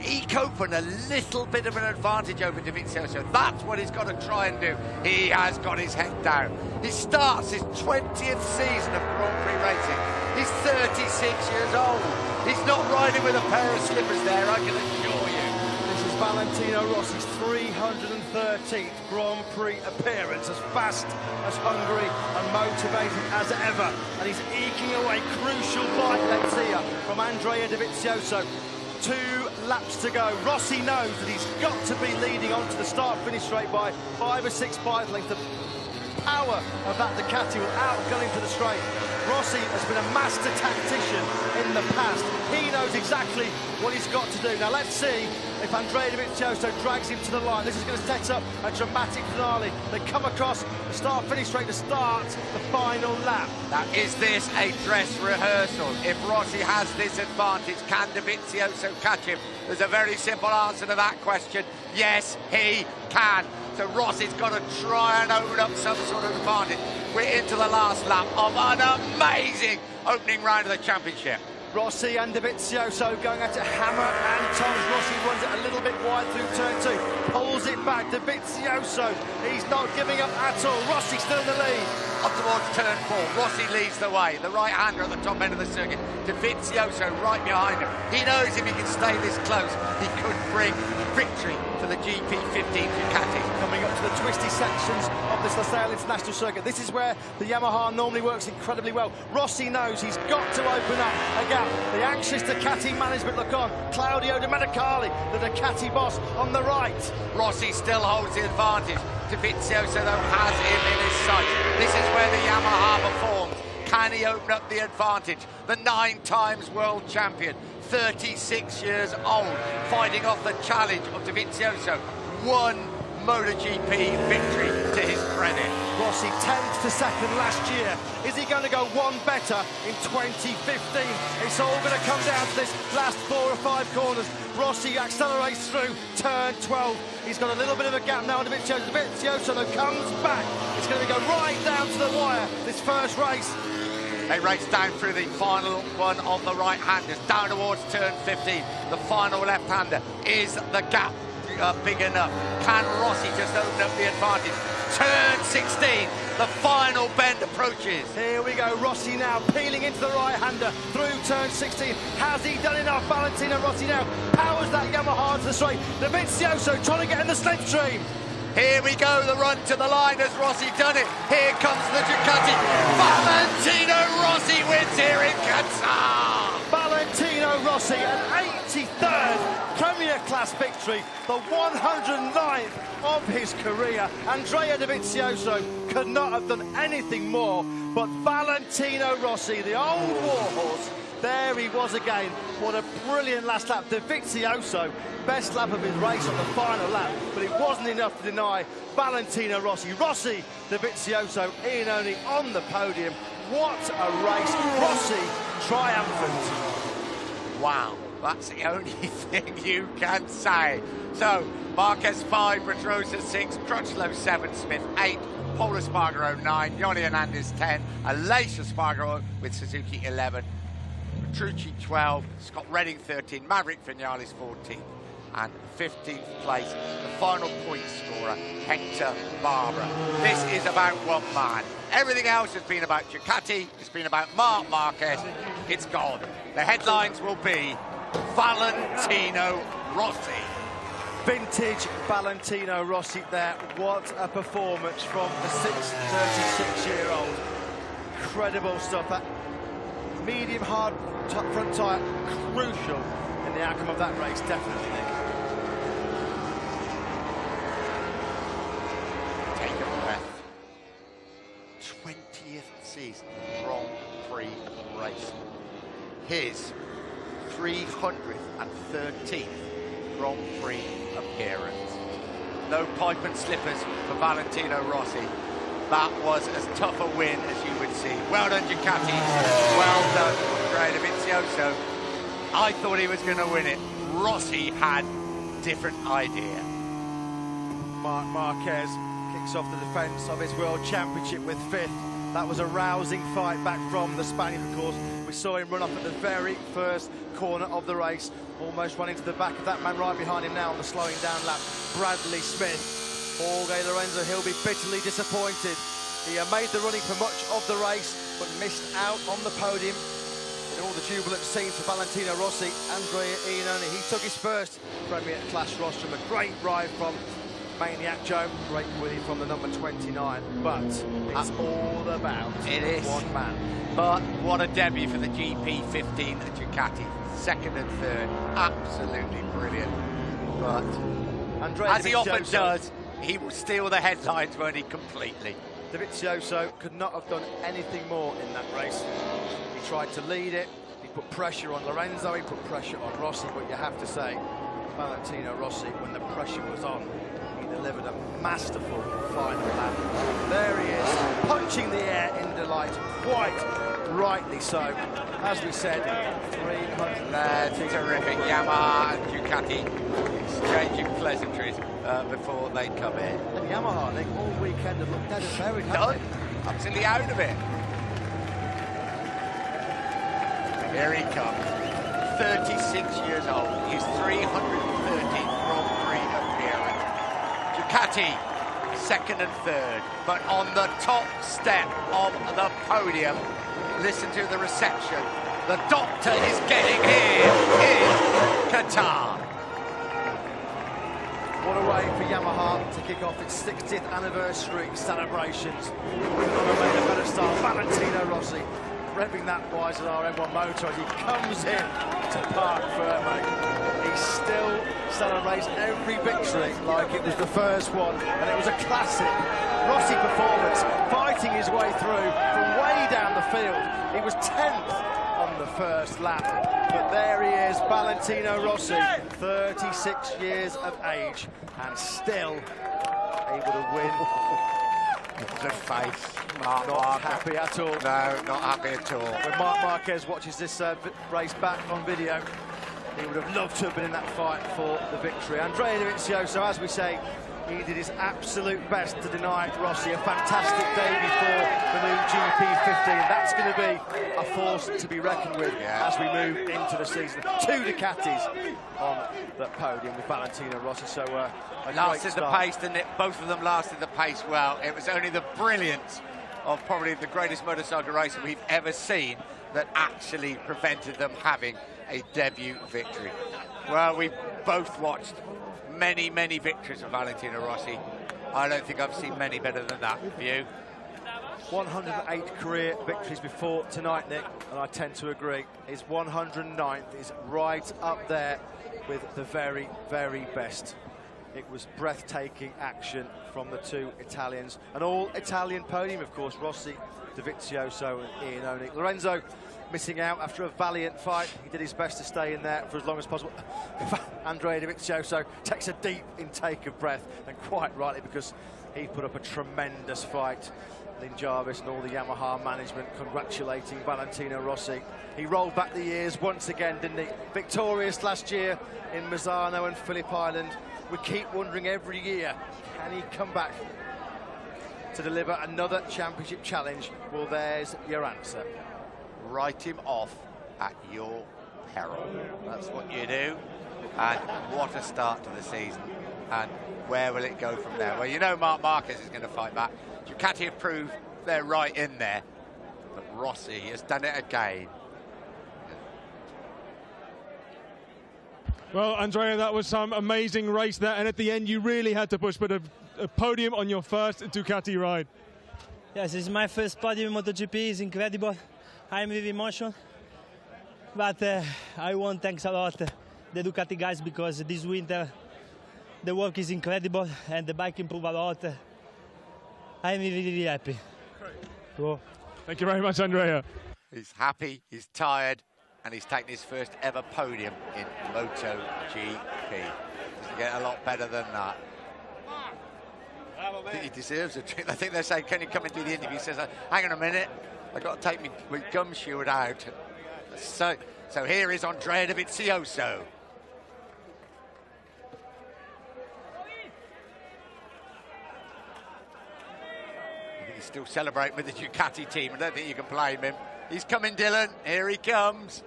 eke open a little bit of an advantage over Dovizioso? That's what he's got to try and do. He has got his head down. He starts his 20th season of Grand Prix racing. He's 36 years old. He's not riding with a pair of slippers there, I can assure you. This is Valentino Rossi's 313th Grand Prix appearance, as fast, as hungry and motivated as ever. And he's eking away crucial bike lengths here from Andrea Dovizioso. 2 laps to go. Rossi knows that he's got to be leading onto the start-finish straight by 5 or 6 bike lengths. The power of that Ducati will outgun him to the straight. Rossi has been a master tactician in the past. He knows exactly what he's got to do. Now let's see if Andrea Dovizioso drags him to the line. This is going to set up a dramatic finale. They come across the start-finish straight to start the final lap. Now, is this a dress rehearsal? If Rossi has this advantage, can Dovizioso catch him? There's a very simple answer to that question. Yes, he can. So Rossi's got to try and open up some sort of advantage. We're into the last lap of an amazing opening round of the championship. Rossi and Dovizioso going at it hammer and tongs. Rossi runs it a little bit wide through turn 2, pulls it back. Dovizioso, he's not giving up at all. Rossi still in the lead. Up towards turn 4, Rossi leads the way. The right-hander at the top end of the circuit. Dovizioso right behind him. He knows if he can stay this close, he could bring victory to the GP15 Ducati. Coming up to the twisty sections of this Losail International Circuit. This is where the Yamaha normally works incredibly well. Rossi knows he's got to open up a gap. The anxious Ducati management look on. Claudio De Medicali, the Ducati boss, on the right. Rossi still holds the advantage. Dovizioso though has him in his sight. This is where the Yamaha performs. Can he open up the advantage? The 9 times world champion, 36 years old, fighting off the challenge of Dovizioso. 1 MotoGP victory to his credit. Rossi 10th to 2nd last year. Is he going to go one better in 2015? It's all going to come down to this last 4 or 5 corners. Rossi accelerates through turn 12. He's got a little bit of a gap now on Dovizioso. Dovizioso comes back. It's going to go right down to the wire, this first race. They race down through the final one of the right-handers, down towards turn 15. The final left-hander. Is the gap big enough? Can Rossi just open up the advantage? Turn 16, the final bend approaches. Here we go, Rossi now peeling into the right-hander through turn 16. Has he done enough? Valentino Rossi now powers that Yamaha to the straight. Dovizioso trying to get in the slipstream. Here we go, the run to the line. Has Rossi done it? Here comes the Ducati. Valentino Rossi wins here in Qatar. Valentino Rossi, an 83rd Premier Class victory, the 109th of his career. Andrea Dovizioso could not have done anything more, but Valentino Rossi, the old warhorse, there he was again. What a brilliant last lap. Dovizioso, best lap of his race on the final lap, but it wasn't enough to deny Valentino Rossi. Rossi, Dovizioso, Ian Only on the podium. What a race. Rossi triumphant. Wow, that's the only thing you can say. So, Marquez 5, Petronas 6, Crutchlow 7, Smith 8, Paul Espargaro 9, Johnny Hernandez 10, Aleix Espargaro with Suzuki 11, Petrucci 12, Scott Redding 13, Maverick Vinales 14, and 15th place, the final point scorer, Hector Barbara. This is about one man. Everything else has been about Ducati, it's been about Marc Marquez, it's gone. The headlines will be Valentino Rossi. Vintage Valentino Rossi there. What a performance from the 36-year-old. Incredible stuff. That medium hard front tyre, crucial in the outcome of that race, definitely, Nick. Take a breath. 20th season Grand Prix race. His 313th Grand Prix appearance. No pipe and slippers for Valentino Rossi. That was as tough a win as you would see. Well done, Ducati. Well done, Andrea Dovizioso. I thought he was going to win it. Rossi had different idea. Marc Marquez kicks off the defence of his World Championship with 5th. That was a rousing fight back from the Spaniard, of course. We saw him run off at the very first corner of the race, almost running to the back of that man right behind him now on the slowing down lap, Bradley Smith. Jorge Lorenzo, he'll be bitterly disappointed. He made the running for much of the race, but missed out on the podium. In all the jubilant scenes for Valentino Rossi, Andrea Iannone, he took his first Premier Class rostrum. A great ride from Maniac Joe, great winning from the number 29, but it's all about one man. But what a debut for the GP15 at Ducati, 2nd and 3rd, absolutely brilliant. But Andrea as he often does, he will steal the headlines, won't he, completely. Dovizioso could not have done anything more in that race. He tried to lead it, he put pressure on Lorenzo, he put pressure on Rossi, but you have to say, Valentino Rossi, when the pressure was on, he delivered a masterful final lap. There he is, punching the air in delight, quite rightly so. As we said, 300. That's terrific. Yamaha and Ducati exchanging pleasure. pleasantries before they come in. And Yamaha, they all weekend have looked dead and buried, haven't they? Absolutely out of it. Here he comes. 36 years old. His 313th Grand Prix appearance. Ducati, second and third. But on the top step of the podium, listen to the reception. The doctor is getting here in Qatar. What a way for Yamaha to kick off its 60th anniversary celebrations. Couldn't have made a better start. Valentino Rossi revving that wise at our M1 motor as he comes in to park firmly. He still celebrates every victory like it was the first one, and it was a classic Rossi performance, fighting his way through from way down the field. He was 10th on the first lap, but there he is, Valentino Rossi, 36 years of age, and still able to win. The face. Marc Not happy at all. No, not happy at all. When Marc Marquez watches this race back on video, he would have loved to have been in that fight for the victory. Andrea Dovizioso, as we say, he did his absolute best to deny Rossi a fantastic day before the new GP15. That's going to be a force to be reckoned with as we move into the season. 2 Ducatis on the podium with Valentino Rossi, so a Lasted great the start. pace, didn't it? Both of them lasted the pace well. It was only the brilliance of probably the greatest motorcycle racer we've ever seen that actually prevented them having a debut victory. Well, we've both watched many, many victories of Valentino Rossi. I don't think I've seen many better than that. You? 108 career victories before tonight, Nick, and I tend to agree. His 109th is right up there with the very, very best. It was breathtaking action from the 2 Italians. An all-Italian podium, of course, Rossi, Dovizioso and Ian Oni. Lorenzo missing out after a valiant fight. He did his best to stay in there for as long as possible. Andrea Dovizioso takes a deep intake of breath, and quite rightly, because he put up a tremendous fight. Lynn Jarvis and all the Yamaha management congratulating Valentino Rossi. He rolled back the years once again, didn't he? Victorious last year in Misano and Phillip Island. We keep wondering every year, can he come back to deliver another championship challenge? Well, there's your answer. Write him off at your peril. That's what you do. And what a start to the season. And where will it go from there? Well, you know Marc Marquez is going to fight back. Ducati have proved they're right in there. But Rossi has done it again. Well, Andrea, that was some amazing race there, and at the end you really had to push, but a podium on your first Ducati ride. Yes, it's my first podium in MotoGP. It's incredible. I'm with emotion. But I want to thank a lot the Ducati guys, because this winter the work is incredible and the bike improved a lot. I'm really, really happy. Cool. Thank you very much, Andrea. He's happy, he's tired, and he's taken his first ever podium in MotoGP. Doesn't get a lot better than that. I think he deserves a treat. I think they're saying, can you come and do the interview? He says, hang on a minute, I've got to take my gum shield out. So here is Andrea Dovizioso. He's still celebrating with the Ducati team. I don't think you can blame him. He's coming, Dylan. Here he comes.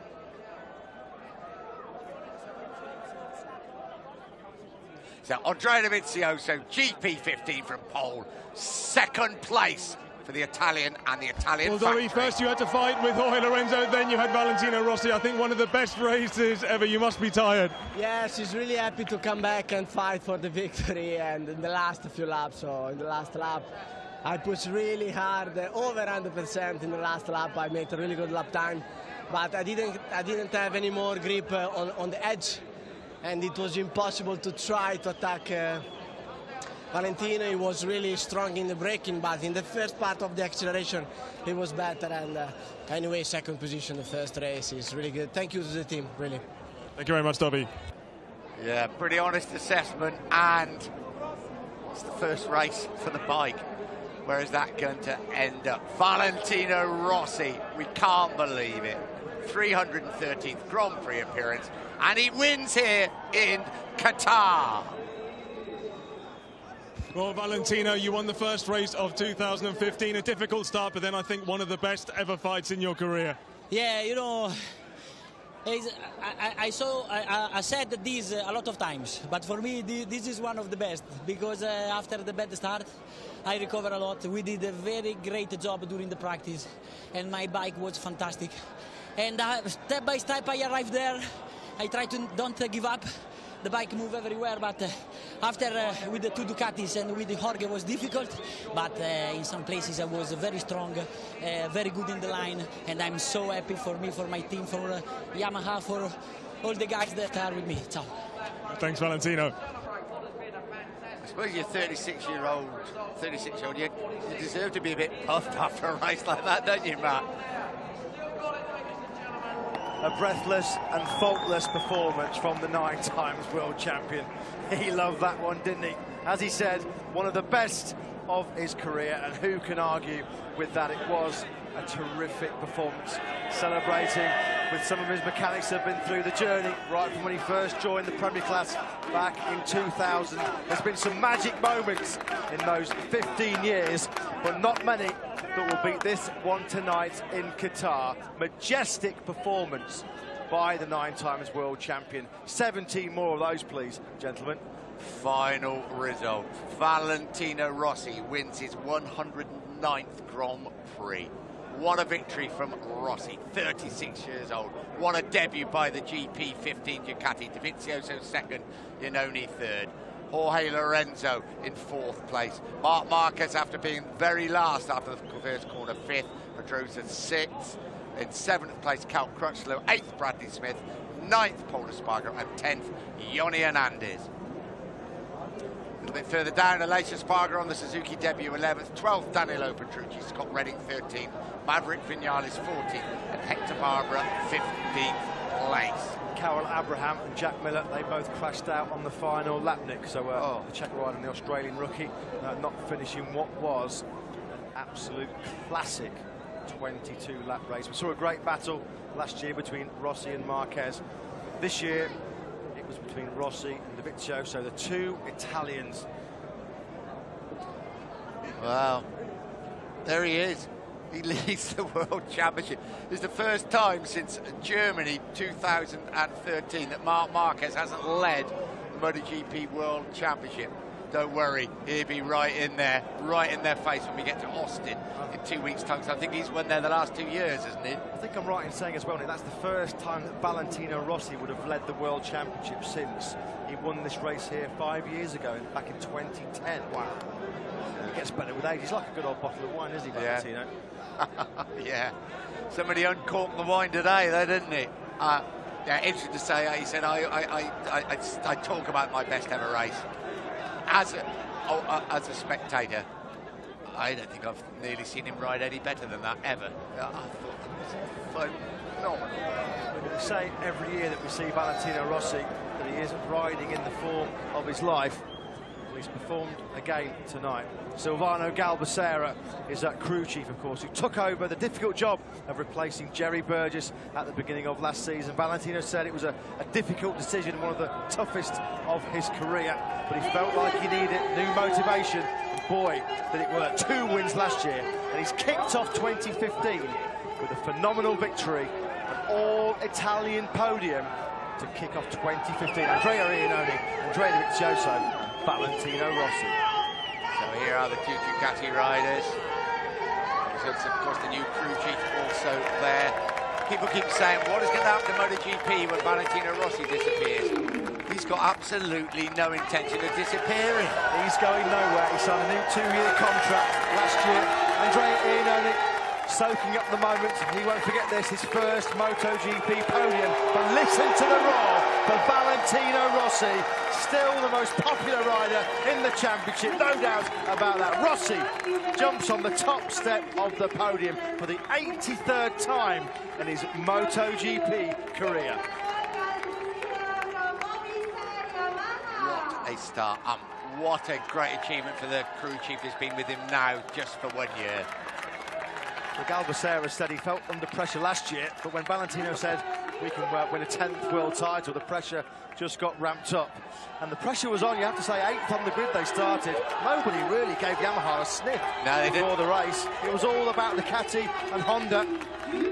So Andrea Dovizioso, GP15 from pole, second place for the Italian and the Italian factory. First you had to fight with Jorge Lorenzo, then you had Valentino Rossi. I think one of the best races ever. You must be tired. Yes, he's really happy to come back and fight for the victory. And in the last few laps, so in the last lap, I pushed really hard, over 100% in the last lap. I made a really good lap time, but I didn't have any more grip on the edge, and it was impossible to try to attack Valentino. He was really strong in the braking, but in the first part of the acceleration, he was better. And anyway, second position the first race is really good. Thank you to the team, really. Thank you very much, Dobby. Yeah, pretty honest assessment, and it's the first race for the bike. Where is that going to end up? Valentino Rossi, we can't believe it. 313th Grand Prix appearance, and he wins here in Qatar. Well, Valentino, you won the first race of 2015. A difficult start, but then I think one of the best ever fights in your career. Yeah, you know, I said this a lot of times, but for me this is one of the best, because after the bad start I recovered a lot. We did a very great job during the practice and my bike was fantastic, and step by step I arrived there. I try to don't give up. The bike moved everywhere, but after with the two Ducatis and with the Jorge was difficult, but in some places I was very strong, very good in the line, and I'm so happy for me, for my team, for Yamaha, for all the guys that are with me. Ciao. Thanks, Valentino. I suppose you're 36-year-old, you deserve to be a bit puffed after a race like that, don't you, Matt? A breathless and faultless performance from the 9 times world champion. He loved that one, didn't he? As he said, one of the best of his career, and who can argue with that? It was a terrific performance, celebrating with some of his mechanics who have been through the journey right from when he first joined the Premier class back in 2000. There's been some magic moments in those 15 years, but not many that will beat this one tonight in Qatar. Majestic performance by the 9 times world champion. 17 more of those, please, gentlemen. Final result. Valentino Rossi wins his 109th Grand Prix. What a victory from Rossi, 36 years old. What a debut by the GP15 Ducati. Dovizioso second, Iannone third. Jorge Lorenzo in 4th place. Marc Marquez, after being very last after the first corner, 5th. Pedrosa 6th. In 7th place, Cal Crutchlow. 8th, Bradley Smith. 9th, Paul Espargaro. And 10th, Yoni Hernandez. A little bit further down, Aleix Espargaro on the Suzuki debut, 11th. 12th, Danilo Petrucci. Scott Redding, 13th. Maverick Vinales, 14th. And Hector Barbara, 15th place. Carol Abraham and Jack Miller, they both crashed out on the final lap, Nick. So the Czech rider and the Australian rookie not finishing what was an absolute classic 22-lap race. We saw a great battle last year between Rossi and Marquez. This year, it was between Rossi and Dovizioso, so the 2 Italians. Wow, there he is. He leads the World Championship. It's the first time since Germany 2013 that Marc Marquez hasn't led the MotoGP World Championship. Don't worry, he'll be right in their face when we get to Austin in 2 weeks' time. So I think he's won there the last 2 years, hasn't he? I think I'm right in saying as well, Nick, that's the first time that Valentino Rossi would have led the World Championship since he won this race here 5 years ago, back in 2010. Wow. He gets better with age. He's like a good old bottle of wine, isn't he, Valentino? Yeah. Yeah, somebody uncorked the wine today, though, didn't he? Yeah, interesting to say. He said, I talk about my best ever race as a spectator. I don't think I've nearly seen him ride any better than that ever. I thought it was phenomenal. We say every year that we see Valentino Rossi that he isn't riding in the form of his life. He's performed again tonight. Silvano Galbacera is that crew chief, of course, who took over the difficult job of replacing Jerry Burgess at the beginning of last season. Valentino said it was a difficult decision, one of the toughest of his career, but he felt like he needed new motivation. And boy, did it work. 2 wins last year, and he's kicked off 2015 with a phenomenal victory, an all-Italian podium to kick off 2015. Andrea Iannone, Andrea Dovizioso, Valentino Rossi. So here are the 2 Ducati riders. So it's, of course, the new crew chief also there. People keep saying, what is going to happen to MotoGP when Valentino Rossi disappears? He's got absolutely no intention of disappearing. He's going nowhere. He signed a new 2-year contract last year. Andrea Iannone soaking up the moment. He won't forget this, his first MotoGP podium. But listen to the roar for Valentino Rossi, still the most popular rider in the championship, no doubt about that. Rossi jumps on the top step of the podium for the 83rd time in his MotoGP career. What a start. What a great achievement for the crew chief who's been with him now just for 1 year. Well, Galbacera said he felt under pressure last year, but when Valentino said we can win a 10th world title. The pressure just got ramped up. And the pressure was on, you have to say, 8th on the grid they started. Nobody really gave Yamaha a sniff before the race. It was all about Ducati and Honda.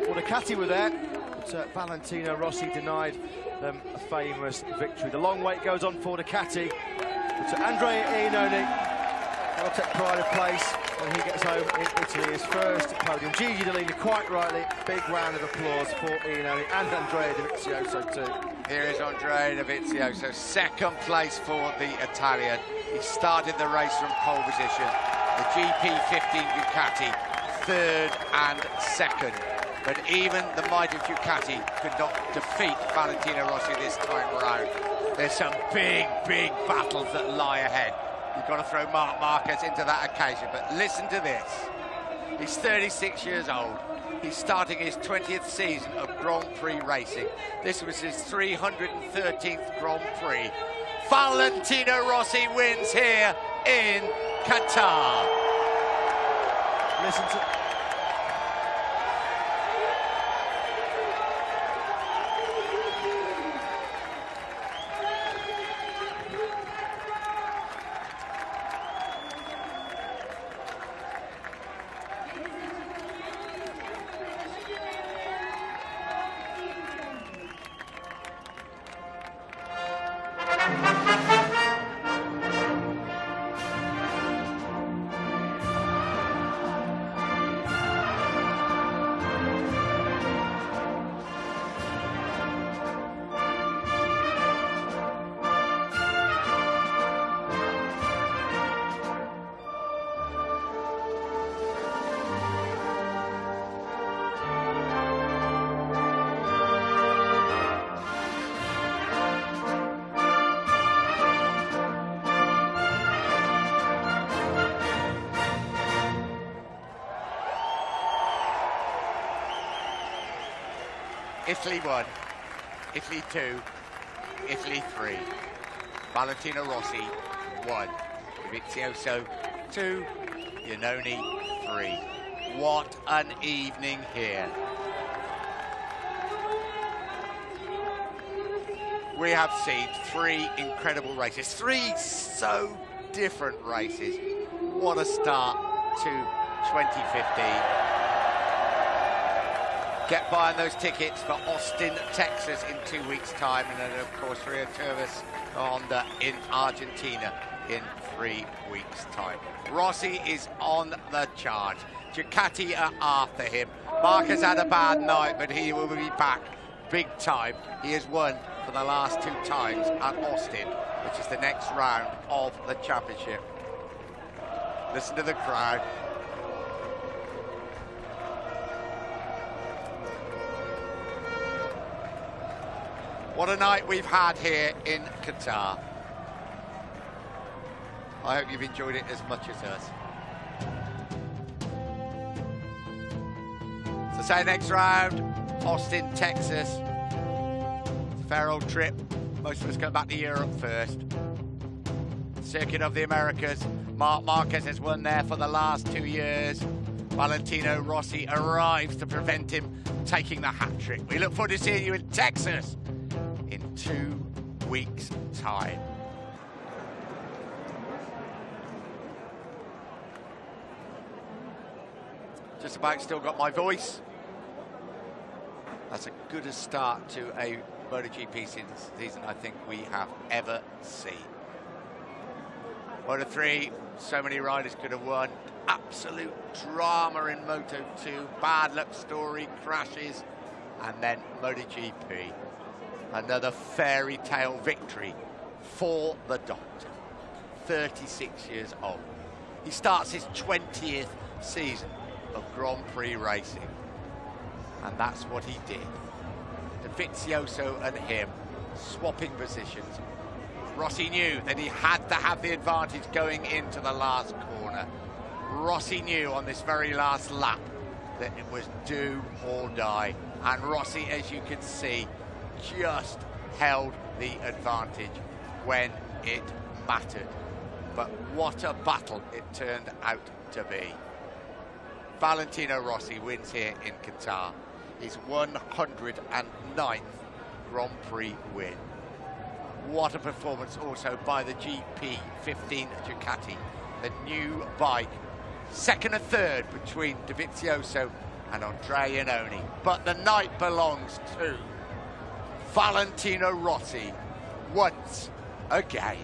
Well, Ducati were there, but Valentino Rossi denied them a famous victory. The long wait goes on for Ducati. But Andrea Iannone will take pride of place when he gets home in Italy, his first podium. Gigi Dall'Igna, quite rightly, big round of applause for Iannone and Andrea Dovizioso too. Here is Andrea Dovizioso, second place for the Italian. He started the race from pole position. The GP15 Ducati, third and second. But even the mighty Ducati could not defeat Valentino Rossi this time around. There's some big, big battles that lie ahead. You've got to throw Marc Marquez into that occasion, but listen to this. He's 36 years old. He's starting his 20th season of Grand Prix racing. This was his 313th Grand Prix. Valentino Rossi wins here in Qatar. Listen to... Italy 1, Italy 2, Italy 3. Valentino Rossi 1, Dovizioso 2, Iannone 3. What an evening here. We have seen 3 incredible races, 3 so different races. What a start to 2015. Get buying those tickets for Austin, Texas in 2 weeks' time, and then of course Rio Tervis Honda in Argentina in 3 weeks' time. Rossi is on the charge. Ducati are after him. Marc has had a bad night, but he will be back big time. He has won for the last 2 times at Austin, which is the next round of the championship. Listen to the crowd. What a night we've had here in Qatar. I hope you've enjoyed it as much as us. So say next round, Austin, Texas. Fair old trip. Most of us go back to Europe first. Circuit of the Americas. Marc Marquez has won there for the last 2 years. Valentino Rossi arrives to prevent him taking the hat trick. We look forward to seeing you in Texas in 2 weeks' time. Just about still got my voice. That's as good a start to a MotoGP season I think we have ever seen. Moto3, so many riders could have won. Absolute drama in Moto2, bad luck story, crashes, and then MotoGP. Another fairy tale victory for the Doctor, 36 years old. He starts his 20th season of Grand Prix racing, and that's what he did. Dovizioso and him swapping positions. Rossi knew that he had to have the advantage going into the last corner. Rossi knew on this very last lap that it was do or die, and Rossi, as you can see, just held the advantage when it mattered. But what a battle it turned out to be. Valentino Rossi wins here in Qatar. his 109th Grand Prix win. What a performance also by the GP15 Ducati, the new bike. Second and third between Dovizioso and Andrea Iannone. But the night belongs to Valentino Rossi once again.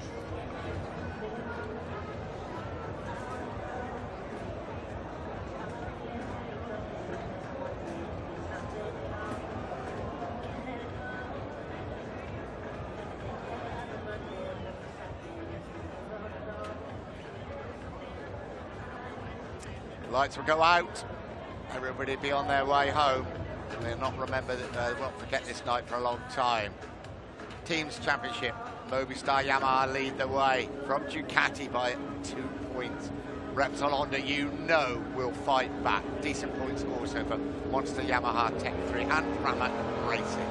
Lights will go out. Everybody be on their way home. They'll not remember that. Won't forget this night for a long time. Teams Championship. Movistar Yamaha lead the way from Ducati by 2 points. Repsol Honda, you know, will fight back. Decent points also for Monster Yamaha Tech 3 and Pramac Racing.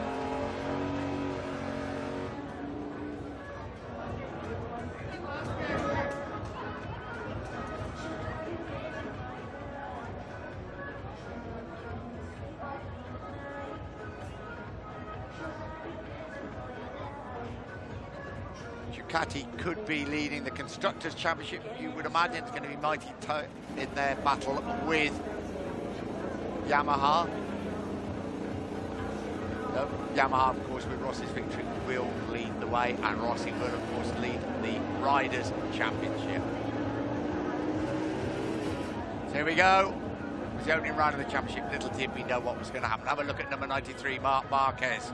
Ducati could be leading the Constructors' Championship. You would imagine it's going to be mighty tight in their battle with Yamaha. No, Yamaha, of course, with Rossi's victory, will lead the way, and Rossi will, of course, lead the Riders' Championship. So here we go. It was the opening round of the championship. Little did we know what was going to happen. Have a look at number 93, Marc Marquez.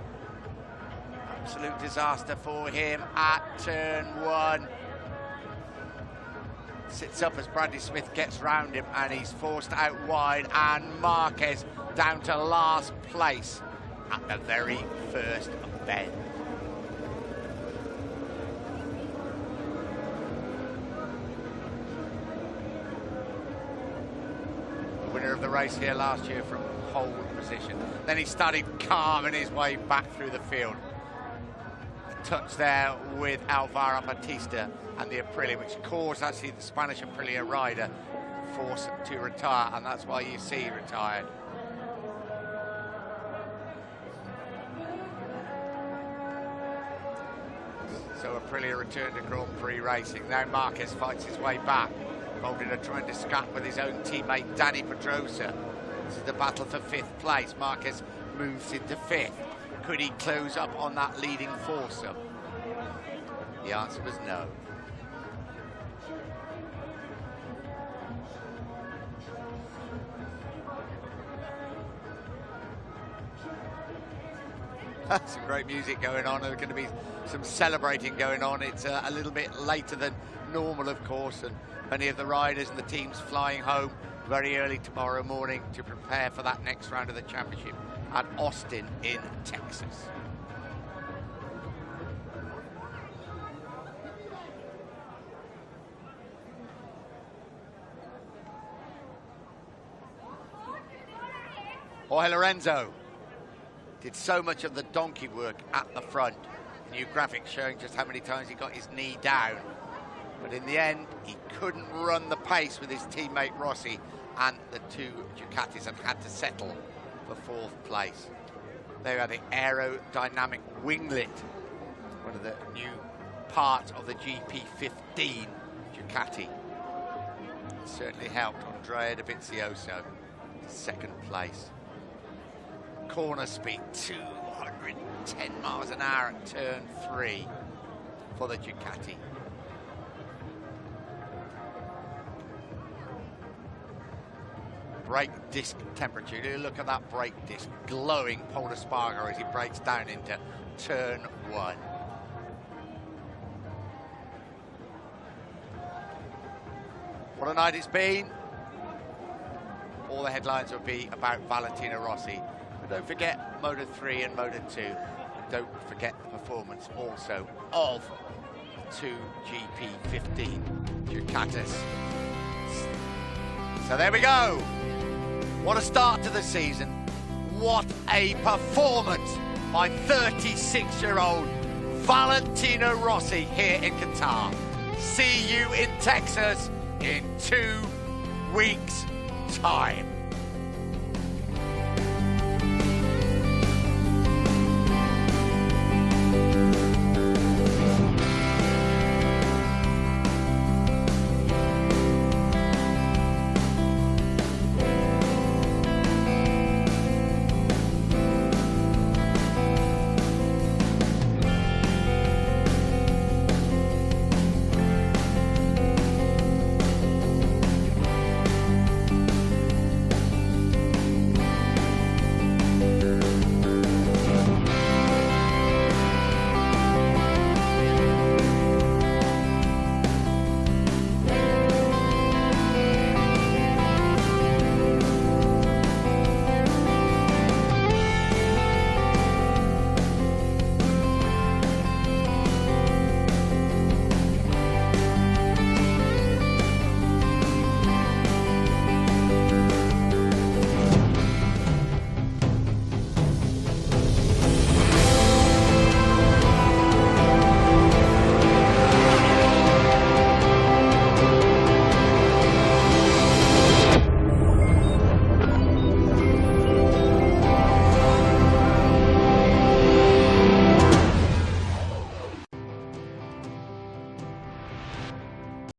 Absolute disaster for him at turn 1. Sits up as Bradley Smith gets round him, and he's forced out wide, and Marquez down to last place at the very first bend. The winner of the race here last year from pole position. Then he started carving his way back through the field. Touch there with Alvaro Batista and the Aprilia, which caused actually the Spanish Aprilia rider forced to retire, and that's why you see he retired. So Aprilia returned to Grand Prix racing. Now Marquez fights his way back, holding a tremendous scrap with his own teammate Dani Pedrosa. This is the battle for 5th place. Marquez moves into 5th. Could he close up on that leading foursome? The answer was no. Some great music going on. There's going to be some celebrating going on. It's a little bit later than normal, of course, and many of the riders and the teams flying home very early tomorrow morning to prepare for that next round of the championship at Austin in Texas. Jorge Lorenzo did so much of the donkey work at the front. New graphics showing just how many times he got his knee down. But in the end, he couldn't run the pace with his teammate Rossi and the 2 Ducatis, and had to settle for 4th place. There are the aerodynamic winglet, one of the new parts of the GP15 Ducati. It certainly helped Andrea Dovizioso to 2nd place. Corner speed 210 miles an hour at turn 3 for the Ducati. Brake disc temperature. Look at that brake disc, glowing Paul Espargaro as he brakes down into turn 1. What a night it's been. All the headlines will be about Valentino Rossi. But don't forget Moto 3 and Moto 2. And don't forget the performance also of 2 GP15 Ducatis. So there we go. What a start to the season. What a performance by 36-year-old Valentino Rossi here in Qatar. See you in Texas in 2 weeks' time.